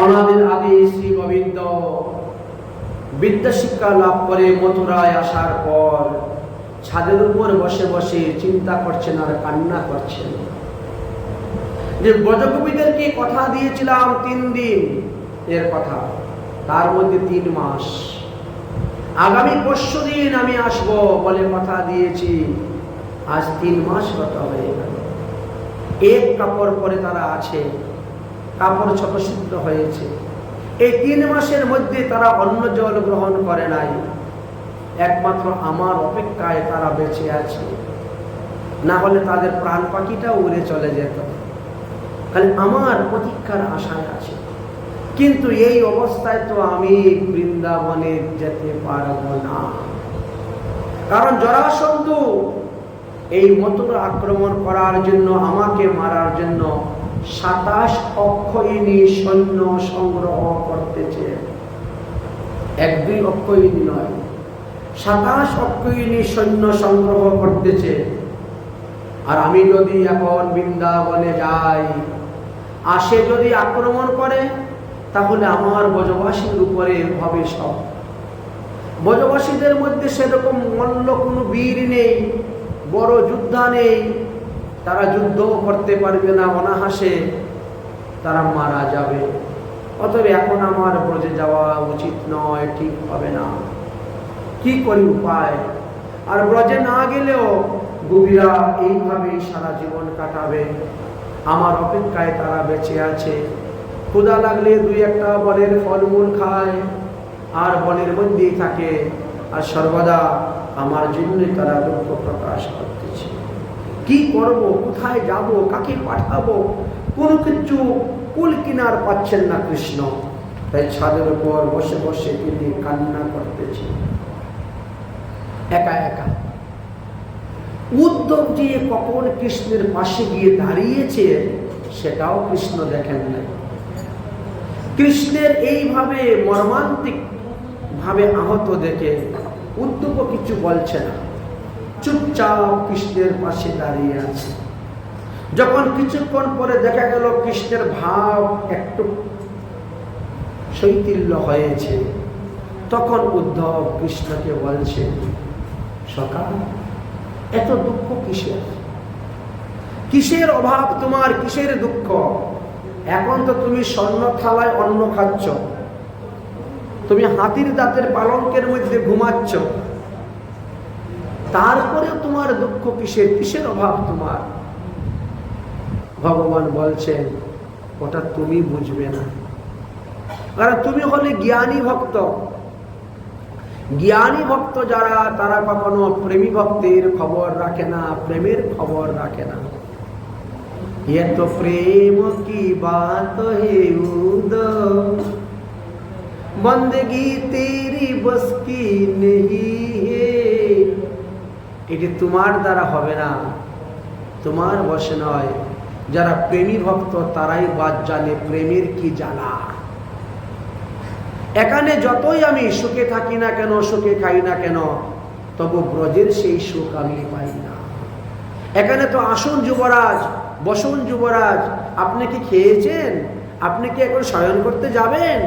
অনাদির আদি শ্রী গোবিন্দ বিদ্যা শিক্ষা লাভ করে মথুরায় আসার পর ছাদের উপর বসে বসে চিন্তা করছেন আর কান্না করছেন যে ব্রজগোপীদেরকে কথা দিয়েছিলাম 3 দিন এর কথা, তার মধ্যে 3 মাস, আগামী পরশু দিন আমি আসব বলে কথা দিয়েছি, আজ 3 মাস গত হয়ে গেল। এক কাপড় পরে তারা আছে, কাপড় ছটছিদ্র হয়েছে। এই 3 মাসের মধ্যে তারা অন্য জল গ্রহণ করে নাই, একমাত্র আমার অপেক্ষায় তারা বেঁচে আছে, না হলে তাদের প্রাণ পাখিটা উড়ে চলে যেত। খালি আমার প্রতীক্ষার আশায় আছে। কিন্তু এই অবস্থায় তো আমি বৃন্দাবনে যেতে পারব না, কারণ জরাসন্ধ এই মথুরা আক্রমণ করার জন্য, আমাকে মারার জন্য 27 অক্ষয়িনী সৈন্য সংগ্রহ করতেছে। 1-2 অক্ষয়িনী নয়, 27 অক্ষয়িনী সৈন্য সংগ্রহ করতেছে। আর আমি যদি এখন বৃন্দাবনে যাই, আসে যদি আক্রমণ করে, তাহলে আমার ব্রজবাসীর উপরে হবে সব। ব্রজবাসীদের মধ্যে সেরকম মল্ল কোনো বীর নেই, বড় যোদ্ধা নেই, তারা যুদ্ধ করতে পারবে না, অনাহাসে তারা মারা যাবে। অতএব এখন আমার ব্রজে যাওয়া উচিত নয়, ঠিক হবে না। কি করি উপায়? আর ব্রজে না গেলেও গোপীরা এইভাবেই সারা জীবন কাটাবে, আমার অপেক্ষায় তারা বেঁচে আছে। ক্ষুধা লাগলে 2-1টা বনের ফলমূল খায়, আর বনের মধ্যেই থাকে, আর সর্বদা আমার জন্য তারা দুঃখ প্রকাশ করতেছে। কি করব, কোথায় যাব, কাকে পাঠাবো, কোনো কিছু কুল কিনার পাচ্ছেন না কৃষ্ণ। তাই ছাদের উপর বসে বসে তিনি কান্না করতেছে একা একা। উদ্ধব যে কখন কৃষ্ণের পাশে গিয়ে দাঁড়িয়েছে সেটাও কৃষ্ণ দেখেন নাই। কৃষ্ণের এইভাবে মর্মান্তিক ভাবে আহত দেখে উদ্ধব কিছু বলছে না, চুপচাপ কৃষ্ণের পাশে দাঁড়িয়ে আছে। যখন কিছুক্ষণ পরে দেখা গেল কৃষ্ণের ভাব একটু শৈথিল্য হয়েছে, তখন উদ্ধব কৃষ্ণকে বলছে, সখা, এত দুঃখ কিসের? কিসের অভাব তোমার, কিসের দুঃখ? এখন তো তুমি স্বর্ণ থালায় অন্ন খাচ্ছ, তুমি হাতির দাঁতের পালঙ্কের মধ্যে ঘুমাচ্ছ, তারপরে তোমার দুঃখ কিসের? কিসের অভাব তোমার? ভগবান বলছেন, ওটা তুমি বুঝবে না, কারণ তুমি হলে জ্ঞানী ভক্ত। জ্ঞানী ভক্ত যারা, তারা কখনো প্রেমী ভক্তের খবর রাখে না, প্রেমের খবর রাখে না। ये तो प्रेम की बात है उद्धव, बंदगी तेरी बस की नहीं है। এটি তোমার দ্বারা হবে না, তোমার বশে নয়। যারা প্রেমী ভক্ত তারাই বাদ জানে প্রেমের কি জ্বালা। এখানে যতই আমি সুখে থাকি না কেন, সুখে খাই না কেন, তবু ব্রজের সেই সুখ আমি পাই না। এখানে তো আসুন যুবরাজ, বসুন যুবরাজ, আপনি কি খেয়েছেন? আপনি কি এখন শয়ন করতে যাবেন?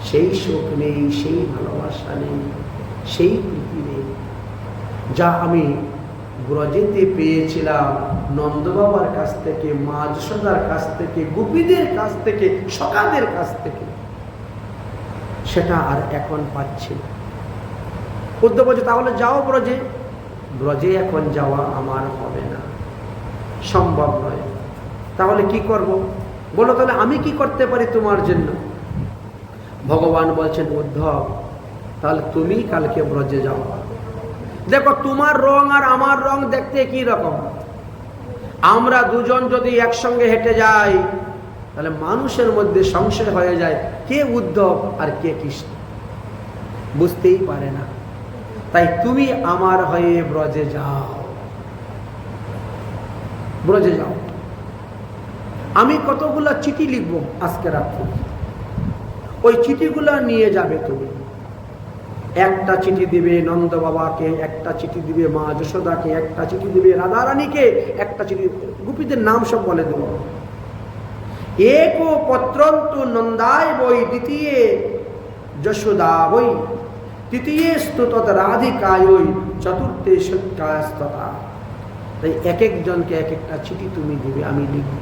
সেই সুখ নেই, সেই ভালোবাসা নেই, সেই প্রীতি নেই যা আমি ব্রজেতে পেয়েছিলাম, নন্দ বাবার কাছ থেকে, মা যশোদার কাছ থেকে, গোপীদের কাছ থেকে, সখাদের কাছ থেকে। সেটা আর এখন পাচ্ছি না। উদ্ধব বলছে, তাহলে যাও ব্রজে। ব্রজে এখন যাওয়া আমার হবে না, সম্ভব নয়। তাহলে কি করব? বলো, তাহলে আমি কি করতে পারি তোমার জন্য? ভগবান বলছেন, উদ্ধব, তাহলে তুমি কালকে ব্রজে যাও। দেখো, তোমার রং আর আমার রং দেখতে কি রকম। আমরা দুজন যদি একসঙ্গে হেঁটে যাই, তাহলে মানুষের মধ্যে সংশয় হয়ে যায় কে উদ্ধব আর কে কৃষ্ণ, বুঝতেই পারে না। তাই তুমি আমার হয়ে ব্রজে যাও, ব্রজে যাও। আমি কতগুলা চিঠি লিখবো আজকে রাত্রে, ওই চিঠিগুলা নিয়ে যাবে তুমি। একটা চিঠি দিবে নন্দ বাবাকে, একটা চিঠি দিবে মা যশোদাকে, একটা চিঠি দিবে রাধারানীকে, একটা চিঠি গোপীদের নাম সব বলে দেব। एको পত্রন্তু নন্দায় বই দ্বিতীয় যশোদা বই তৃতীয় স্তুতত রাধিকায় চতুর্থে সত্যাস্ততা। তাই এক একজনকে এক একটা চিঠি তুমি দিবে, আমি লিখব।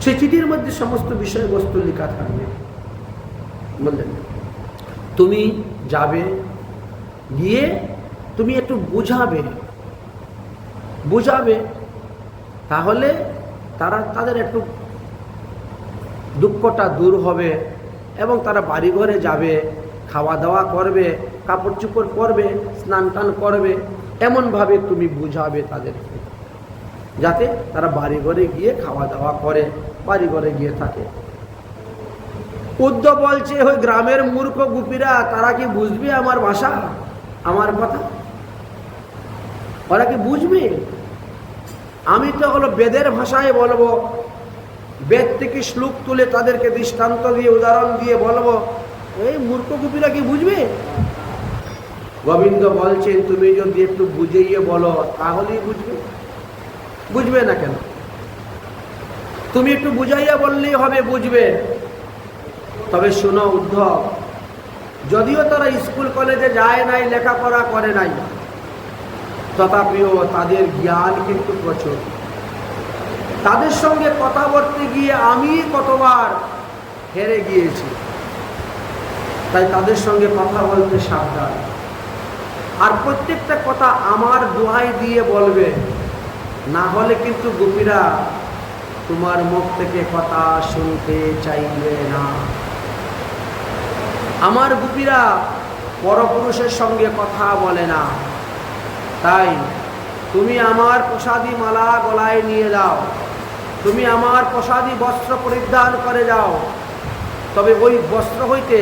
সেই চিঠির মধ্যে সমস্ত বিষয়বস্তু লেখা থাকবে। বললেন তুমি যাবে, গিয়ে তুমি একটু বুঝাবে, তাহলে তাদের একটু দুঃখটা দূর হবে এবং তারা বাড়ি ঘরে যাবে, খাওয়া দাওয়া করবে, কাপড় চোপড় পরবে, স্নান টান করবে। এমনভাবে তুমি বুঝাবে তাদেরকে, যাতে তারা বাড়ি ঘরে গিয়ে খাওয়া দাওয়া করে, বাড়ি ঘরে গিয়ে থাকে। উদ্ধব বলছে, ওই গ্রামের মূর্খ গুপিরা তারা কি বুঝবে আমার ভাষা, আমার কথা? ওরা কি বুঝবে? আমি তো হলো বেদের ভাষায় বলবো, বেদ থেকে শ্লোক তুলে তাদেরকে দৃষ্টান্ত দিয়ে উদাহরণ দিয়ে বলবো, এই মূর্খ গুপিরা কি বুঝবে? গোবিন্দ বলছেন, তুমি যদি একটু বুঝিয়ে বলো তাহলেই বুঝবে না কেন? তুমি একটু বুঝাইয়া বললেই হবে, বুঝবে। তবে শোনো উদ্ধব, যদিও তারা স্কুল কলেজে যায় নাই, লেখাপড়া করে নাই, তথাপিও তাদের জ্ঞান কিন্তু প্রচুর। তাদের সঙ্গে কথা বলতে গিয়ে আমি কতবার হেরে গিয়েছি। তাই তাদের সঙ্গে কথা বলতে সাবধান। আর প্রত্যেকটা কথা আমার দোহাই দিয়ে বলবে, না হলে কিন্তু গোপীরা তোমার মুখ থেকে কথা শুনতে চাইবে না। আমার গোপীরা পরপুরুষের সঙ্গে কথা বলে না। তাই তুমি আমার প্রসাদী মালা গলায় নিয়ে যাও, তুমি আমার প্রসাদী বস্ত্র পরিধান করে যাও, তবে ওই বস্ত্র হইতে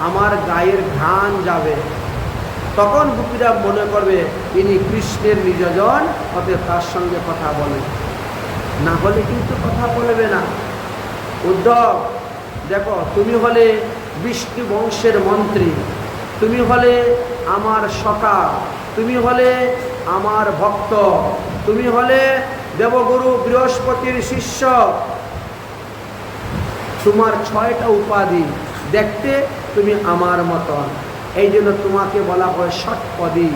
আমার গায়ের ঘ্রাণ যাবে। তখন গোপীরা মনে করবে ইনি কৃষ্ণের নিজজন, অতএব তার সঙ্গে কথা বলে, না হলে কিন্তু কথা বলবে না। উদ্ধব দেখো, তুমি হলে বিষ্ণু বংশের মন্ত্রী, তুমি হলে আমার সখা, তুমি হলে আমার ভক্ত, তুমি হলে দেবগুরু বৃহস্পতির শিষ্য। তোমার 6টা উপাধি, দেখতে তুমি আমার মতন, এই জন্য তোমাকে বলা হয় ষটপদী।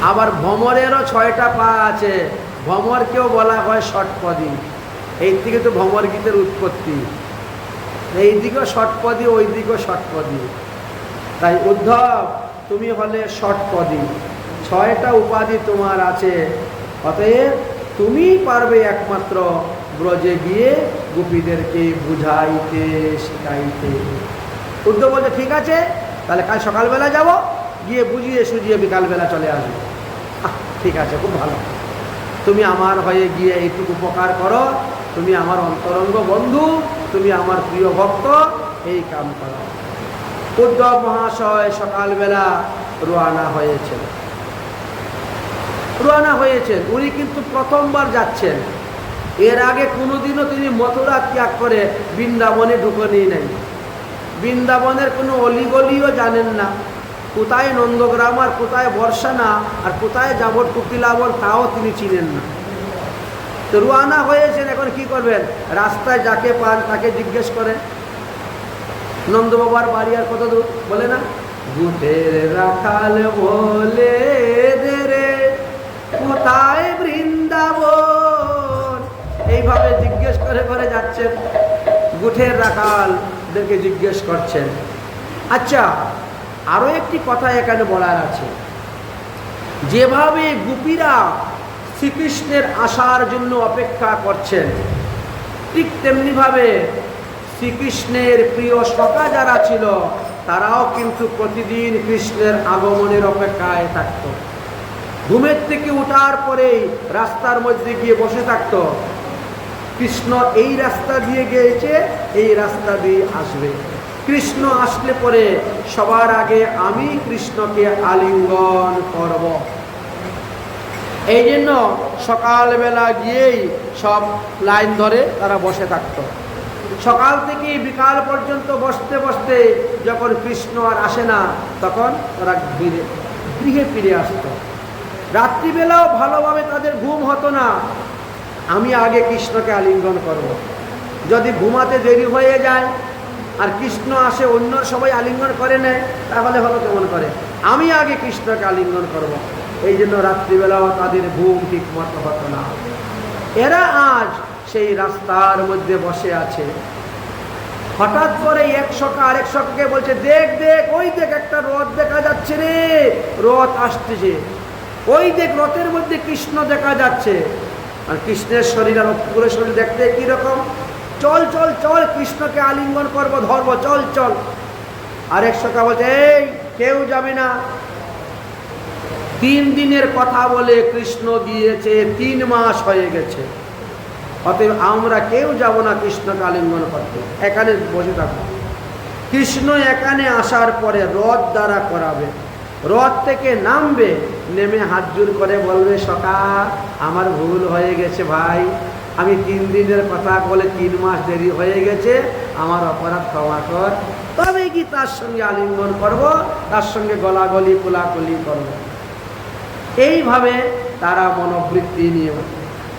আবার ভ্রমরেরও 6টা পা আছে, ভ্রমরকেও বলা হয় ষটপদী। এই থেকে তো ভ্রমর গীতের উৎপত্তি। এই দিকেও ষটপদী, ওই দিকেও ষটপদী। তাই উদ্ধব, তুমি হলে ষটপদী, 6টা উপাধি তোমার আছে। অতএব তুমি পারবে একমাত্র ব্রজে গিয়ে গোপীদেরকে বুঝাইতে শিখাইতে। উদ্ধব বলছে, ঠিক আছে, তাহলে কাল সকালবেলা যাব, গিয়ে বুঝিয়ে সুঝিয়ে বিকালবেলা চলে আসবো। ঠিক আছে, খুব ভালো, তুমি আমার হয়ে গিয়ে এইটুকু উপকার করো, তুমি আমার অন্তরঙ্গ বন্ধু, তুমি আমার প্রিয় ভক্ত, এই কাম করো। উদ্ধব মহাশয় সকালবেলা রওনা হয়েছেন। উনি কিন্তু প্রথমবার যাচ্ছেন। এর আগে কোনোদিনও তিনি মথুরা ত্যাগ করে বৃন্দাবনে ঢুকনি নাই। বৃন্দাবনের কোনো অলিগলিও জানেন না, কোথায় নন্দগ্রাম আর কোথায় বর্ষানা আর কোথায় যাবট কুকিলাবন তাও তিনি চিনেন না। তো রওনা হয়েছেন, এখন কি করবেন? রাস্তায় যাকে পান তাকে জিজ্ঞেস করেন, নন্দ বাবার বাড়ি আর কত দূর? বলে না, গুটের রাখাল বলে দে রে কোথায় বৃন্দাবন। এইভাবে জিজ্ঞেস করে যাচ্ছেন, গুঠের রাখালদেরকে জিজ্ঞেস করছেন। আচ্ছা, আরো একটি কথা এখানে বলার আছে, যেভাবে গোপীরা শ্রীকৃষ্ণের আসার জন্য অপেক্ষা করছেন, ঠিক তেমনিভাবে শ্রীকৃষ্ণের প্রিয় সখা যারা ছিল তারাও কিন্তু প্রতিদিন কৃষ্ণের আগমনের অপেক্ষায় থাকত। ঘুমের থেকে ওঠার পরেই রাস্তার মধ্যে গিয়ে বসে থাকত, কৃষ্ণ এই রাস্তা দিয়ে গিয়েছে, এই রাস্তা দিয়ে আসবে। কৃষ্ণ আসলে পরে সবার আগে আমি কৃষ্ণকে আলিঙ্গন করব। এই জন্য সকালবেলা গিয়েই সব লাইন ধরে তারা বসে থাকত। সকাল থেকে বিকাল পর্যন্ত বসতে বসতে যখন কৃষ্ণ আর আসে না, তখন তারা গৃহে ফিরে আসত। রাত্রিবেলাও ভালোভাবে তাদের ঘুম হতো না, আমি আগে কৃষ্ণকে আলিঙ্গন করব। যদি ঘুমাতে দেরি হয়ে যায় আর কৃষ্ণ আসে, অন্য সবাই আলিঙ্গন করে নেয়, তাহলে হলো কেমন করে? আমি আগে কৃষ্ণকে আলিঙ্গন করব। এই জন্য রাত্রিবেলাও তাদের ঘুম ঠিক মতো হতো না। এরা আজ সেই রাস্তার মধ্যে বসে আছে। হঠাৎ করে এক সখা আরেক সখাকে বলছে, দেখ দেখ, ওই দেখ একটা রথ দেখা যাচ্ছে রে, রথ আসতেছে, ওই দেখ রথের মধ্যে কৃষ্ণ দেখা যাচ্ছে। আর কৃষ্ণের শরীর আর অপুরের শরীর দেখতে কিরকম? চল চল চল, কৃষ্ণকে আলিঙ্গন করবো, ধরবো, চল চল। আরেক সখা বলছে, এই কেউ যাবে না। 3 দিনের কথা বলে কৃষ্ণ গিয়েছে, 3 মাস হয়ে গেছে। অতএব আমরা কেউ যাব না কৃষ্ণকে আলিঙ্গন করতে, এখানে বসে থাকবো। কৃষ্ণ এখানে আসার পরে রথ দ্বারা করাবে, রথ থেকে নামবে, নেমে হাত জোর করে বলবে, সখা আমার ভুল হয়ে গেছে ভাই, আমি 3 দিনের কথা বলে 3 মাস দেরি হয়ে গেছে, আমার অপরাধ ক্ষমা কর। তবে কি তার সঙ্গে আলিঙ্গন করব, তার সঙ্গে গলাগলি কোলাকুলি করব। এইভাবে তারা মনোবৃত্তি নিয়ে।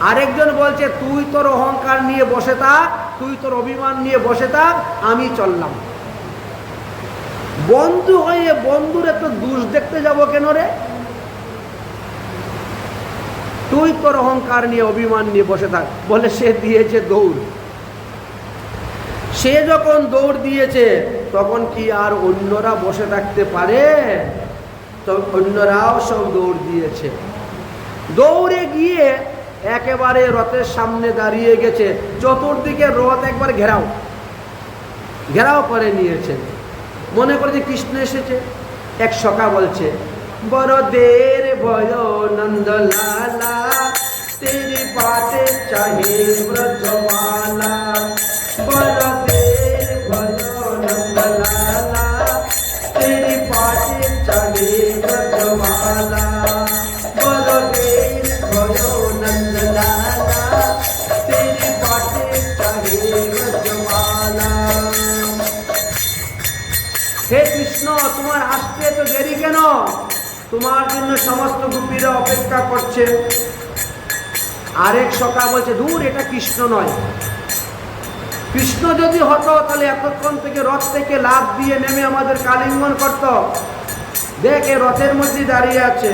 আরেকজন বলছে, তুই তোর অহংকার নিয়ে বসে থাক, তুই তোর অভিমান নিয়ে বসে থাক, আমি চললাম। বন্ধু হয়ে বন্ধুর এত দোষ দেখতে যাব কেন রে? তুই তোর অহংকার নিয়ে অভিমান নিয়ে বসে থাক। বলে সে দিয়েছে দৌড়। সে যখন দৌড় দিয়েছে তখন কি আর অন্যরা বসে থাকতে পারে? তো অন্যরাও সব দৌড় দিয়েছে। দৌড়ে গিয়ে একেবারে রথের সামনে দাঁড়িয়ে গেছে, চতুর্দিকে রথ একবার ঘেরাও ঘেরাও করে নিয়েছে। মনে করে যে কৃষ্ণ এসেছে। এক সখা বলছে, বড়দের ভয় নন্দলালা, তেরি পাতে চাহে ব্রজমালা। বড়দের ভয় নন্দলালা, তেরি পাতে চাহে ব্রজমালা। বড়দের ভয় নন্দলালা, তেরি পাতে চাহে ব্রজমালা। হে কৃষ্ণ, তোমার আসতে তো দেরি কেন? তোমার জন্য সমস্ত গোপীরা অপেক্ষা করছে। আরেক সখা বলছে, দূর, এটা কৃষ্ণ নয়। কৃষ্ণ যদি হতো তাহলে এতক্ষণ থেকে রথ থেকে লাফ দিয়ে নেমে আমাদের আলিঙ্গন করত। দেখ, এ রথের মধ্যে দাঁড়িয়ে আছে।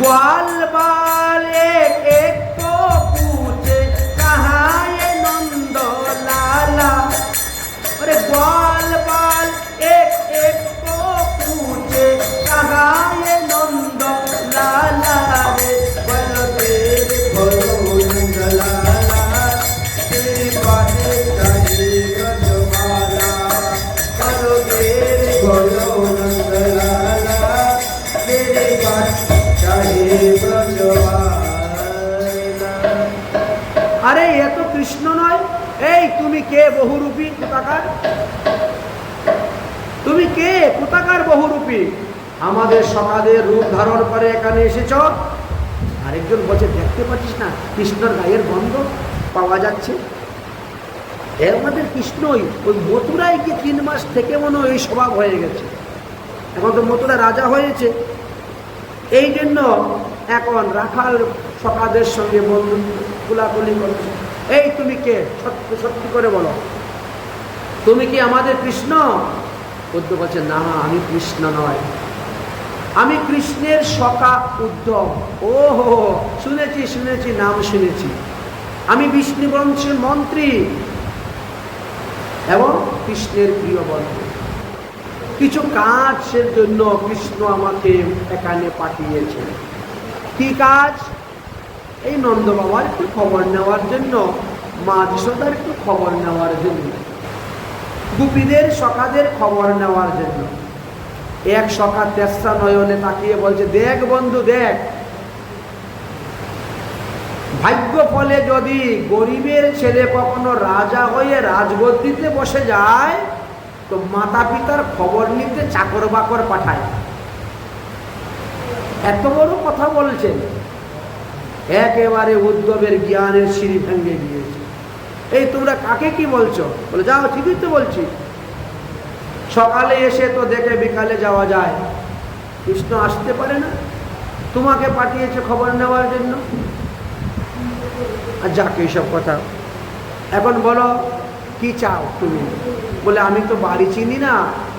গ্বাল বাল এক এক কো পুছে, কাহা এ নন্দ লালা। अरे ग्वाल बाल एक एक को पूछे, कहाँ ये नंद लाला रे। बलदेव भयो नंद लाला, तेरी बातें चाहे ब्रजमाला। बलदेव भयो नंद लाला, तेरी बात चाहे ब्रजमाला। अरे ये तो कृष्ण नয়। এই তুমি কে বহুরূপী কোথাকার? তুমি কে কোথাকার বহুরূপী? আমাদের সকালের রূপ ধারণ করে এখানে এসেছ। আরেকজন বলছে, দেখতে পাচ্ছিস না কৃষ্ণর গায়ের গন্ধ পাওয়া যাচ্ছে? এর আমাদের কৃষ্ণই ওই মথুরায় গিয়ে 3 মাস থেকে মনে এই স্বভাব হয়ে গেছে। এখন তো মথুরা রাজা হয়েছে, এই জন্য এখন রাখাল সকাদের সঙ্গে বন্ধু কুলাকুলি করছে। এই তুমি কে? সত্যি সত্যি করে বলো, তুমি কি আমাদের কৃষ্ণ? উদ্ধব বলছে, না আমি কৃষ্ণ নয়, আমি কৃষ্ণের সখা উদ্ধব। ও হো, শুনেছি শুনেছি, নাম শুনেছি। আমি বিষ্ণু বংশের মন্ত্রী এবং কৃষ্ণের প্রিয় বন্ধু। কিছু কাজের জন্য কৃষ্ণ আমাকে এখানে পাঠিয়েছে। কি কাজ? এই নন্দ বাবার একটু খবর নেওয়ার জন্য, মা যশোদার একটু খবর নেওয়ার জন্য, গোপীদের সখাদের খবর নেওয়ার জন্য। এক সখা তেসরা নয়নে তাকিয়ে বলছে, দেখ বন্ধু দেখ, ভাগ্য ফলে যদি গরিবের ছেলে কখনো রাজা হয়ে রাজগদ্দিতে বসে যায় তো মাতা পিতার খবর নিতে চাকর বাকর পাঠায়। এত বড় কথা বলছেন। একেবারে উদ্ধবের জ্ঞানের সিঁড়ি ভেঙে গিয়েছে। এই তোমরা কাকে কি বলছো? বলে, যাও, ঠিকই তো বলছি। সকালে এসে তো দেখে বিকালে যাওয়া যায়, কৃষ্ণ আসতে পারে না? তোমাকে পাঠিয়েছে খবর নেওয়ার জন্য। আর যাকে এইসব কথা। এখন বলো কি চাও তুমি? বলে আমি তো বাড়ি চিনি না,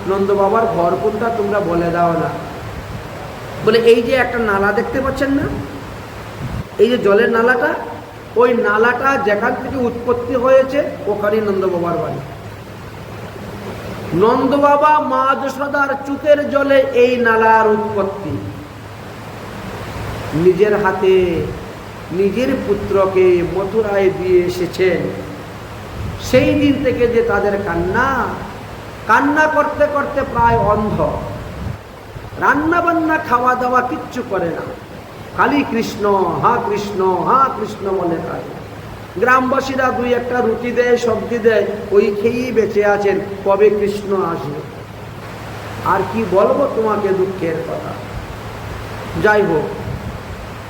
নন্দ বাবার ঘর কোনটা তোমরা বলে দাও না। বলে এই যে একটা নালা দেখতে পাচ্ছেন না, এই যে জলের নালাটা, ওই নালাটা যেখান থেকে উৎপত্তি হয়েছে ওখানেই নন্দ বাবার বাড়ি। নন্দ বাবা মা যশোদার চোখের জলে এই নালার উৎপত্তি। নিজের হাতে নিজের পুত্রকে মথুরায় দিয়ে এসেছেন। সেই দিন থেকে যে তাদের কান্না করতে করতে প্রায় অন্ধ, রান্না বান্না খাওয়া দাওয়া কিচ্ছু করে না, খালি কৃষ্ণ হা কৃষ্ণ হা কৃষ্ণ বলে থাকে। গ্রামবাসীরা দুই একটা রুটি দেয়, সবজি দেয়, ওই খেয়েই বেঁচে আছেন, কবে কৃষ্ণ আসবে। আর কি বলবো তোমাকে দুঃখের কথা। যাই হোক,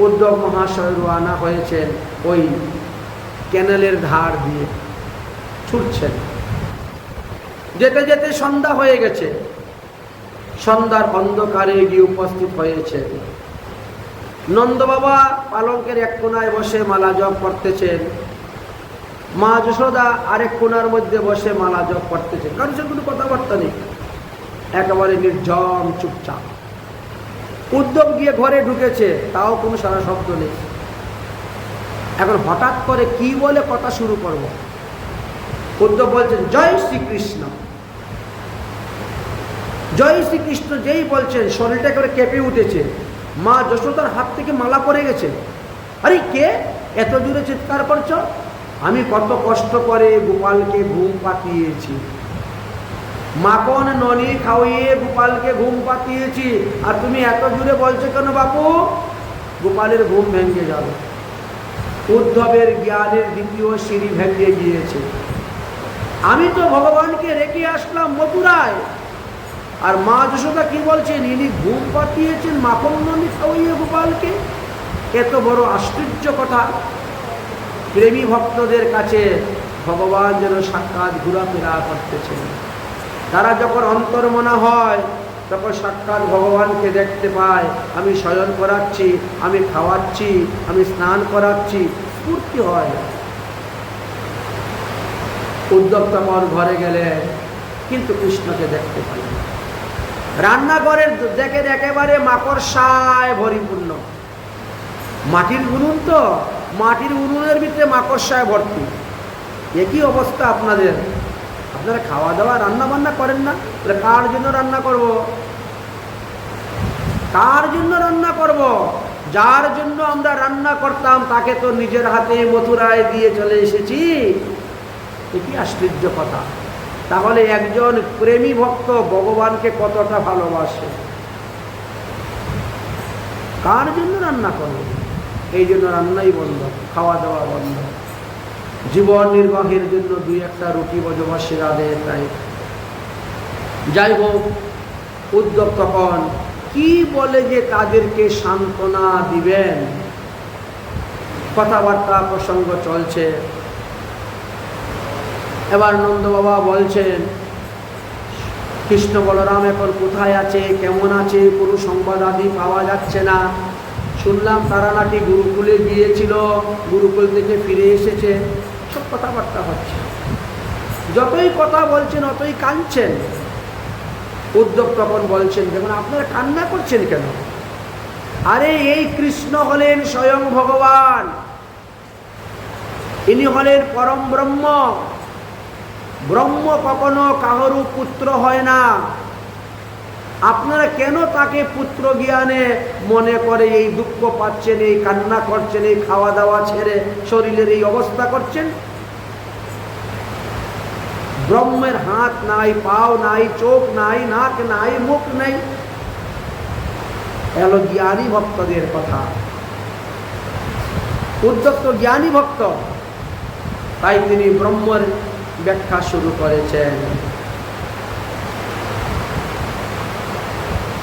উদ্ধব মহাশয় রওনা হয়েছেন ওই ক্যানেলের ধার দিয়ে, ছুটছেন। যেতে যেতে সন্ধ্যা হয়ে গেছে। সন্ধ্যার অন্ধকারে গিয়ে উপস্থিত হয়েছে। নন্দ বাবা পালঙ্কের এক কোনায় বসে মালা জপ করতেছেন, মা যশোদা আরেক কোনার মধ্যে বসে মালা জপ করতেছেন। কারোর সাথে কোনো কথাবার্তা নেই, একেবারে নির্জন চুপচাপ। উদ্ধব গিয়ে ঘরে ঢুকেছে, তাও কোনো সারা শব্দ নেই। এখন হঠাৎ করে কি বলে কথা শুরু করব। উদ্ধব বলছেন জয় শ্রীকৃষ্ণ, জয় শ্রীকৃষ্ণ যেই বলছেন শরীরটা করে কেঁপে উঠেছে। মা যশোদার হাত থেকে মালা পড়ে গেছে। আরে কে এত জোরে চিৎকার করছ? আমি কত কষ্ট করে গোপালকে ঘুম পাতিয়েছি, মাখন ননি খাওয়িয়ে গোপালকে ঘুম পাতিয়েছি, আর তুমি এত জোরে বলছো কেন বাপু? গোপালের ঘুম ভেঙে যাবে। উদ্ধবের জ্ঞানের দ্বিতীয় সিঁড়ি ভেঙে গিয়েছে। আমি তো ভগবানকে রেখে আসলাম মথুরায়, আর মা যশোদা কি বলছেন? ইনি ঘুম পাতিয়েছেন মাখন ননি খাওয়িয়ে গোপালকে। এত বড় আশ্চর্য কথা। প্রেমী ভক্তদের কাছে ভগবান যেন সাক্ষাৎ ঘোরাফেরা করতেছেন। তারা যখন অন্তর্মনা হয় তখন সাক্ষাৎ ভগবানকে দেখতে পায়। আমি শয়ন করাচ্ছি, আমি খাওয়াচ্ছি, আমি স্নান করাচ্ছি, স্ফূর্তি হয়। উদ্ধব তখন ঘরে গেলে কিন্তু কৃষ্ণকে দেখতে পাই। রান্নাঘরের দেখেন একেবারে মাকড়সায় পরিপূর্ণ। মাটির উনুন তো, মাটির উনুনের ভিতরে মাকড়সায় ভর্তি। একই অবস্থা আপনাদের। আপনারা খাওয়া দাওয়া রান্না বান্না করেন না, তাহলে কার জন্য রান্না করব? কার জন্য রান্না করব? যার জন্য আমরা রান্না করতাম তাকে তো নিজের হাতে মথুরায় দিয়ে চলে এসেছি। একই আশ্চর্য কথা। তাহলে একজন প্রেমী ভক্ত ভগবানকে কতটা ভালোবাসে, কার জন্য রান্না করব? এই জন্য রান্নাই বন্ধ, খাওয়া দাওয়া বন্ধ। জীবন নির্বাহের জন্য দুই একটা রুটি ব্রজবাসীরা দেয়। তাই যাই হোক, উদ্ধব তখন কি বলে যে তাদেরকে সান্ত্বনা দিবেন, কথাবার্তা প্রসঙ্গ চলছে। এবার নন্দ বাবা বলছেন কৃষ্ণ বলরাম এখন কোথায় আছে, কেমন আছে, কোনো সংবাদ আদি পাওয়া যাচ্ছে না। শুনলাম তারা নাকি গুরুকুলে গিয়েছিল, গুরুকুল থেকে ফিরে এসেছে। সব কথাবার্তা হচ্ছে। যতই কথা বলছেন অতই কাঁদছেন। উদ্ধব তখন বলছেন দেখুন আপনারা কান্না করছেন কেন? আরে এই কৃষ্ণ হলেন স্বয়ং ভগবান, ইনি হলেন পরম ব্রহ্ম। ব্রহ্ম কখনো কাহারও পুত্র হয় না। আপনারা কেন তাকে পুত্র জ্ঞানে মনে করে এই দুঃখ পাচ্ছেন, এই কান্না করছেন, এই খাওয়া দাওয়া ছেড়ে শরীরের এই অবস্থা করছেন? ব্রহ্মের হাত নাই, পাও নাই, চোখ নাই, নাক নাই, মুখ নাই। এলো জ্ঞানী ভক্তদের কথা। উদ্ধব তো জ্ঞানী ভক্ত, তাই তিনি ব্রহ্মের ব্যাখ্যা শুরু করেছেন।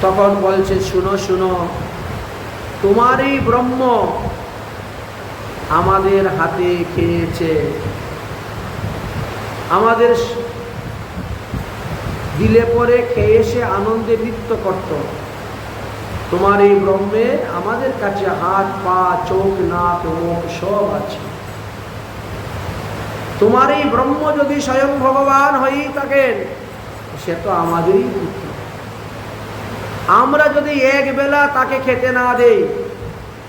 তখন বলছে শুনো শুনো, তোমার এই ব্রহ্ম আমাদের হাতে খেয়েছে, আমাদের দিলে পরে খেয়ে এসে আনন্দে নৃত্য করত। তোমার এই ব্রহ্মের আমাদের কাছে হাত পা চোখ নাক মুখ সব আছে, তোমার এই ব্রহ্ম যদি স্বয়ং ভগবান হয়েই থাকেন, সে তো আমাদেরই পুত্র। আমরা যদি এক বেলা তাকে খেতে না দেই,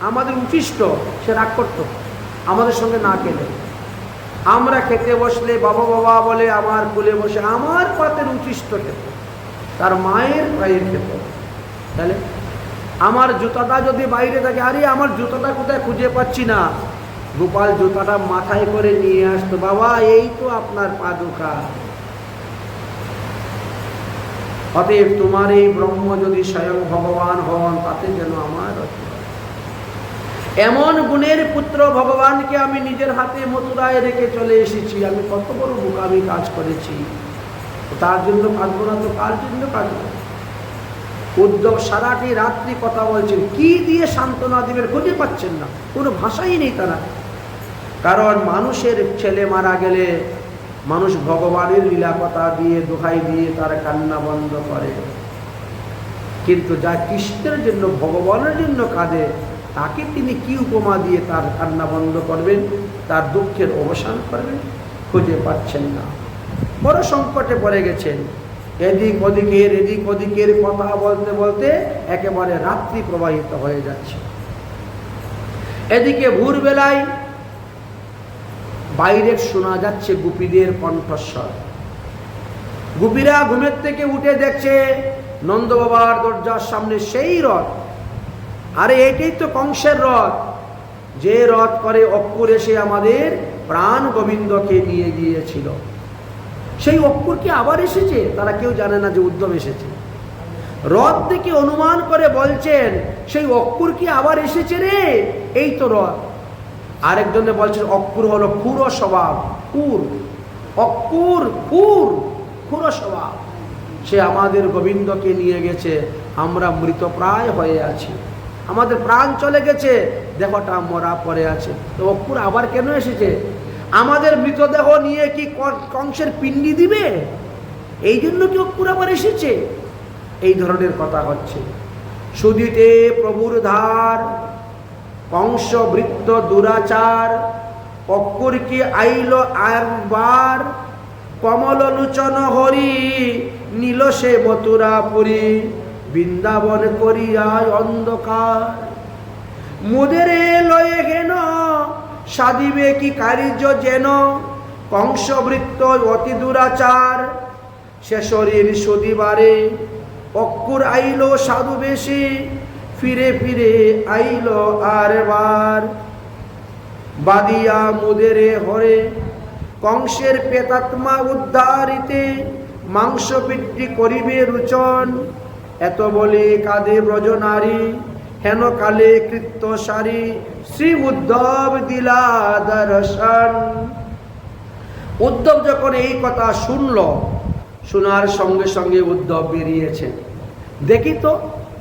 আমাদের উচিষ্ট, সে রাগ করত আমাদের সঙ্গে না খেলে। আমরা খেতে বসলে বাবা বাবা বলে আমার কোলে বসে আমার পাতের উচিষ্ট খেত, তার মায়ের পায়ের খেত। তাহলে আমার জুতাটা যদি বাইরে থাকে, আরে আমার জুতাটা কোথায় খুঁজে পাচ্ছি না, গোপাল জুতাটা মাথায় করে নিয়ে আসতো, বাবা এই তো আপনার পা দুখা। অতএব তোমার এই ব্রহ্ম যদি স্বয়ং ভগবান হন, তাতে যেন আমার এমন গুণের পুত্র ভগবানকে আমি নিজের হাতে মথুরায় রেখে চলে এসেছি। আমি কত বড় বোকামি কাজ করেছি, তার জন্য কাঁদবো না তো কার জন্য কাঁদবো? উদ্ধব সারাটি রাত্রি কথা বলছেন, কি দিয়ে সান্ত্বনা দিবেন খুঁজে পাচ্ছেন না, কোনো ভাষাই নেই তারা। কারণ মানুষের ছেলে মারা গেলে মানুষ ভগবানের লীলা কথা দিয়ে দোহাই দিয়ে তার কান্না বন্ধ করে, কিন্তু যা কৃষ্ণের জন্য ভগবানের জন্য কাঁদে, তাকে তিনি কি উপমা দিয়ে তার কান্না বন্ধ করবেন, তার দুঃখের অবসান করবেন? খুঁজে পাচ্ছেন না। বড় সংকটে পড়ে গেছেন। এদিক ওদিকের কথা বলতে বলতে একেবারে রাত্রি প্রবাহিত হয়ে যাচ্ছে। এদিকে ভোরবেলায় বাইরে শোনা যাচ্ছে গোপীদের কণ্ঠস্বর। গোপীরা ঘুমের থেকে উঠে দেখছে নন্দ বাবার দরজার সামনে সেই রথ। আরে এটাই তো কংসের রথ, যে রথ করে অক্কুর এসে আমাদের প্রাণ গোবিন্দকে নিয়ে গিয়েছিল। সেই অক্কুর কি আবার এসেছে? তারা কেউ জানে না যে উদ্ধব এসেছে। রথ থেকে অনুমান করে বলছেন সেই অক্কুর কি আবার এসেছে রে, এই তো রথ। আরেকজনে বলছেন অক্কুর হলো ক্ষুর স্বভাব, অক্কুর ক্ষুর স্বভাব, সে আমাদের গোবিন্দকে নিয়ে গেছে, আমরা মৃতপ্রায় হয়ে আছি, আমাদের প্রাণ চলে গেছে, দেহটা মরা পড়ে আছে। তো অক্কুর আবার কেন এসেছে? আমাদের মৃতদেহ নিয়ে কি কংসের পিণ্ডি দিবে? এই জন্য কি অক্কুর আবার এসেছে? এই ধরনের কথা হচ্ছে। সুদিতে প্রভুর ধার, কংস বৃত্ত দুরাচার, অক্কুর কি আইল একবার, কমল লোচন হরি নীল সে মথুরাপুরী, বৃন্দাবন করিয়ায় অন্ধকার। মুদেরে লয়ে হেন সাধিবে কি কার্য যেন, কংসবৃত্ত অতি দুরাচার, সে শরীর সুদিবারে, অক্কুর আইল সাধু বেশি, ফিরে ফিরে আইল আর বার। বাদিয়া মুদেরে হরে কংসের পেতাত্মা উদ্ধারিতে, মাংস বিক্রি করিবে রুচন, এত বলে কাঁদে ব্রজনারী, হেন কালে কৃত্য সারি, শ্রী উদ্ধব দিলা দর্শন। উদ্ধব যখন এই কথা শুনল, শোনার সঙ্গে সঙ্গে উদ্ধব বেরিয়েছেন। দেখি তো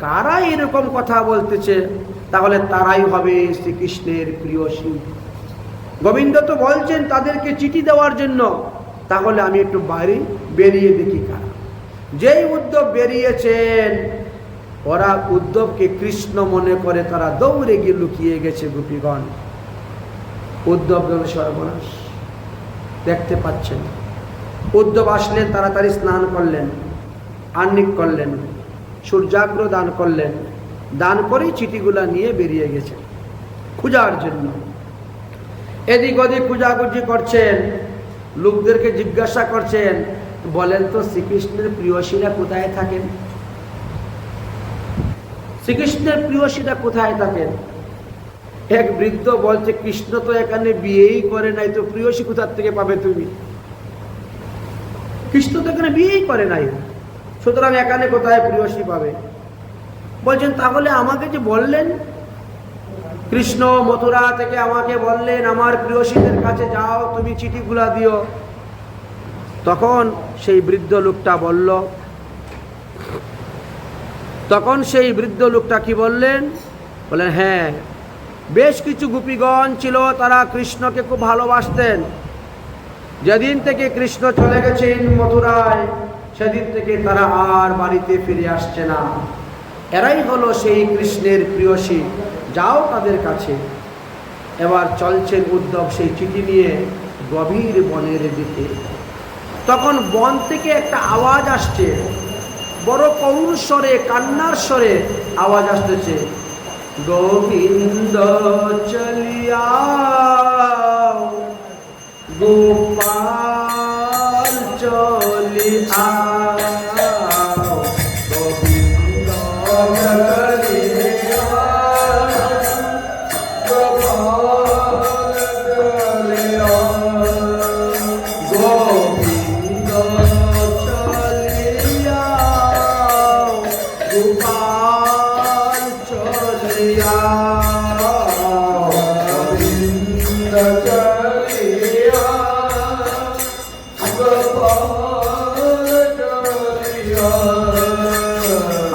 কারা এরকম কথা বলতেছে, তাহলে তারাই হবে শ্রীকৃষ্ণের প্রিয়সী। গোবিন্দ তো বলছেন তাদেরকে চিঠি দেওয়ার জন্য, তাহলে আমি একটু বাইরে বেরিয়ে দেখি কারা। যেই উদ্ধব বেরিয়েছেন, ওরা উদ্ধবকে কৃষ্ণ মনে করে তারা দৌড়ে গিয়ে লুকিয়ে গেছে গোপীগণ। উদ্ধব সর্বনাশ, দেখতে পাচ্ছেন। উদ্ধব আসলেন, তাড়াতাড়ি স্নান করলেন, আহ্নিক করলেন, সূর্যাগ্র দান করলেন, দান করেই চিঠিগুলা নিয়ে বেরিয়ে গেছে খোঁজার জন্য। এদিক ওদিক খোঁজাখুঁজি করছেন, লোকদেরকে জিজ্ঞাসা করছেন, বলেন তো শ্রীকৃষ্ণের প্রিয়সীরা কোথায় থাকেন? শ্রীকৃষ্ণের প্রিয়সীরা কোথায় থাকেন? এক বৃদ্ধ বলছে, কৃষ্ণ তো এখানে বিয়েই করে নাই, তো প্রিয়সী কোথার থেকে পাবে তুমি? কৃষ্ণ তো এখানে বিয়েই করে নাই, সুতরাং এখানে কোথায় প্রিয়সী পাবে? বলছেন তাহলে আমাকে যে বললেন, কৃষ্ণ মথুরা থেকে আমাকে বললেন আমার প্রিয়সীদের কাছে যাও, তুমি চিঠিগুলা দিও। তখন সেই বৃদ্ধ লোকটা বলল, কি বললেন? বলেন হ্যাঁ, বেশ কিছু গোপীগণ ছিল, তারা কৃষ্ণকে খুব ভালোবাসতেন। যেদিন থেকে কৃষ্ণ চলে গেছেন মথুরায়, সেদিন থেকে তারা আর বাড়িতে ফিরে আসছে না। এরাই হলো সেই কৃষ্ণের প্রিয়সী, যাও তাদের কাছে। এবার চলছেন উদ্ধব সেই চিঠি নিয়ে গভীর বনের দিকে। তখন বন থেকে একটা আওয়াজ আসছে, বড় করুণ স্বরে, কান্নার স্বরে আওয়াজ আসতেছে, গোবিন্দ চলিয়া গোপাল চলিয়া, গোবিন্দ চলিয়া গোপাল চলিয়া, গোবিন্দ চলিয়া গোপাল চলিয়া, গোবিন্দ চলিয়া গোপাল চলিয়া,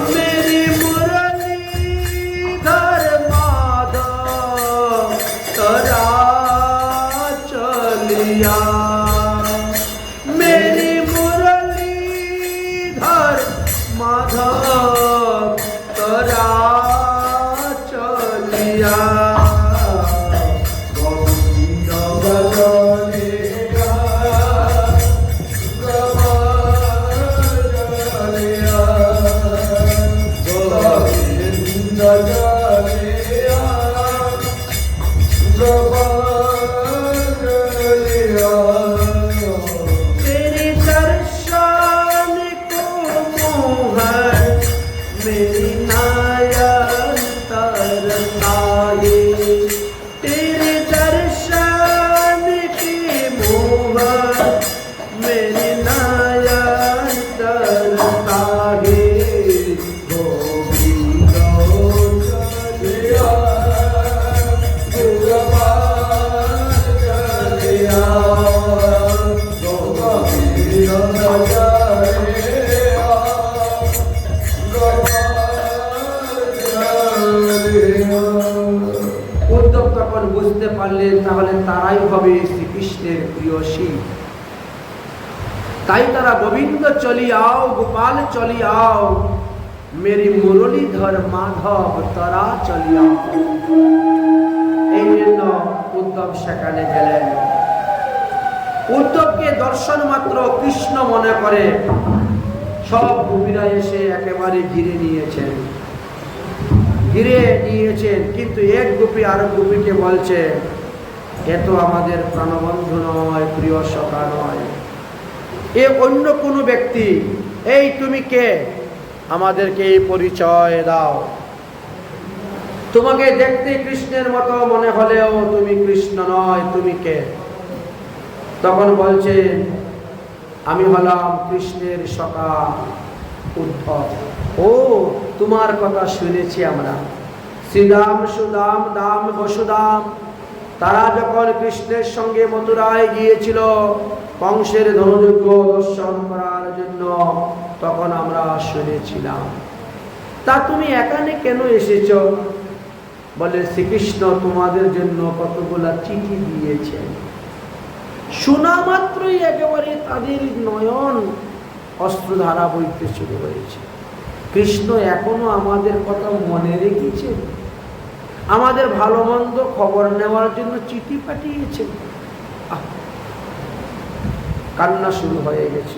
মেরি মুরলীধর মাধব তরা চলিয়া, মেরি মুরলীধর মাধব তরা চলিয়া, গোবিন্দ চলিয়া গোপাল চলিয়া, গোবিন্দ চলিয়া গোপাল চলিয়া, तेरे दर्शन को मोहन मेरी नयन तरसाए, तेरे दर्शन के मोहन मेरी नयन तरसाए, गोविंद चलिया गोपाल चलिया, উদ্ধব তখন বুঝতে পারলেন তাহলে তারাই হবে শ্রীকৃষ্ণের প্রিয় শিব। তাই তারা গোবিন্দ চলিয়াও গোপাল চলিয়াও মেরি মুরলীধর মাধব তারা চলিয়াও, এই জন্য উদ্ধব সেখানে গেলেন। উদ্ধবকে দর্শন মাত্র কৃষ্ণ মনে করে সব গোপীরা এসে একেবারে ঘিরে নিয়েছেন, কিন্তু এক গোপী আর গোপীকে বলছে, এ তো আমাদের প্রাণবন্ধু নয়, প্রিয় সখা নয়, এ অন্য কোনো ব্যক্তি। এই তুমি কে? আমাদেরকে এই পরিচয় দাও। তোমাকে দেখতে কৃষ্ণের মতো মনে হলেও তুমি কৃষ্ণ নয়, তুমি কে? তখন বলছে, আমি হলাম কৃষ্ণের সখা উদ্ধব। ও, তোমার কথা শুনেছি আমরা। শ্রীদাম সুদাম দাম বসুদাম তারা যখন কৃষ্ণের সঙ্গে মথুরায় গিয়েছিল কংসের ধনুযজ্ঞ দর্শন করার জন্য, তখন আমরা শুনেছিলাম। তা তুমি এখানে কেন এসেছ? বলে, শ্রীকৃষ্ণ তোমাদের জন্য কতগুলা চিঠি দিয়েছে। শোনা মাত্রই একেবারে তাদের নয়ন অস্ত্রধারা বইতে শুরু হয়েছে। কৃষ্ণ এখনো আমাদের কথা মনে রেখেছে, আমাদের ভালো মন্দ খবর নেওয়ার জন্য চিঠি পাঠিয়েছে। কান্না শুরু হয়ে গেছে।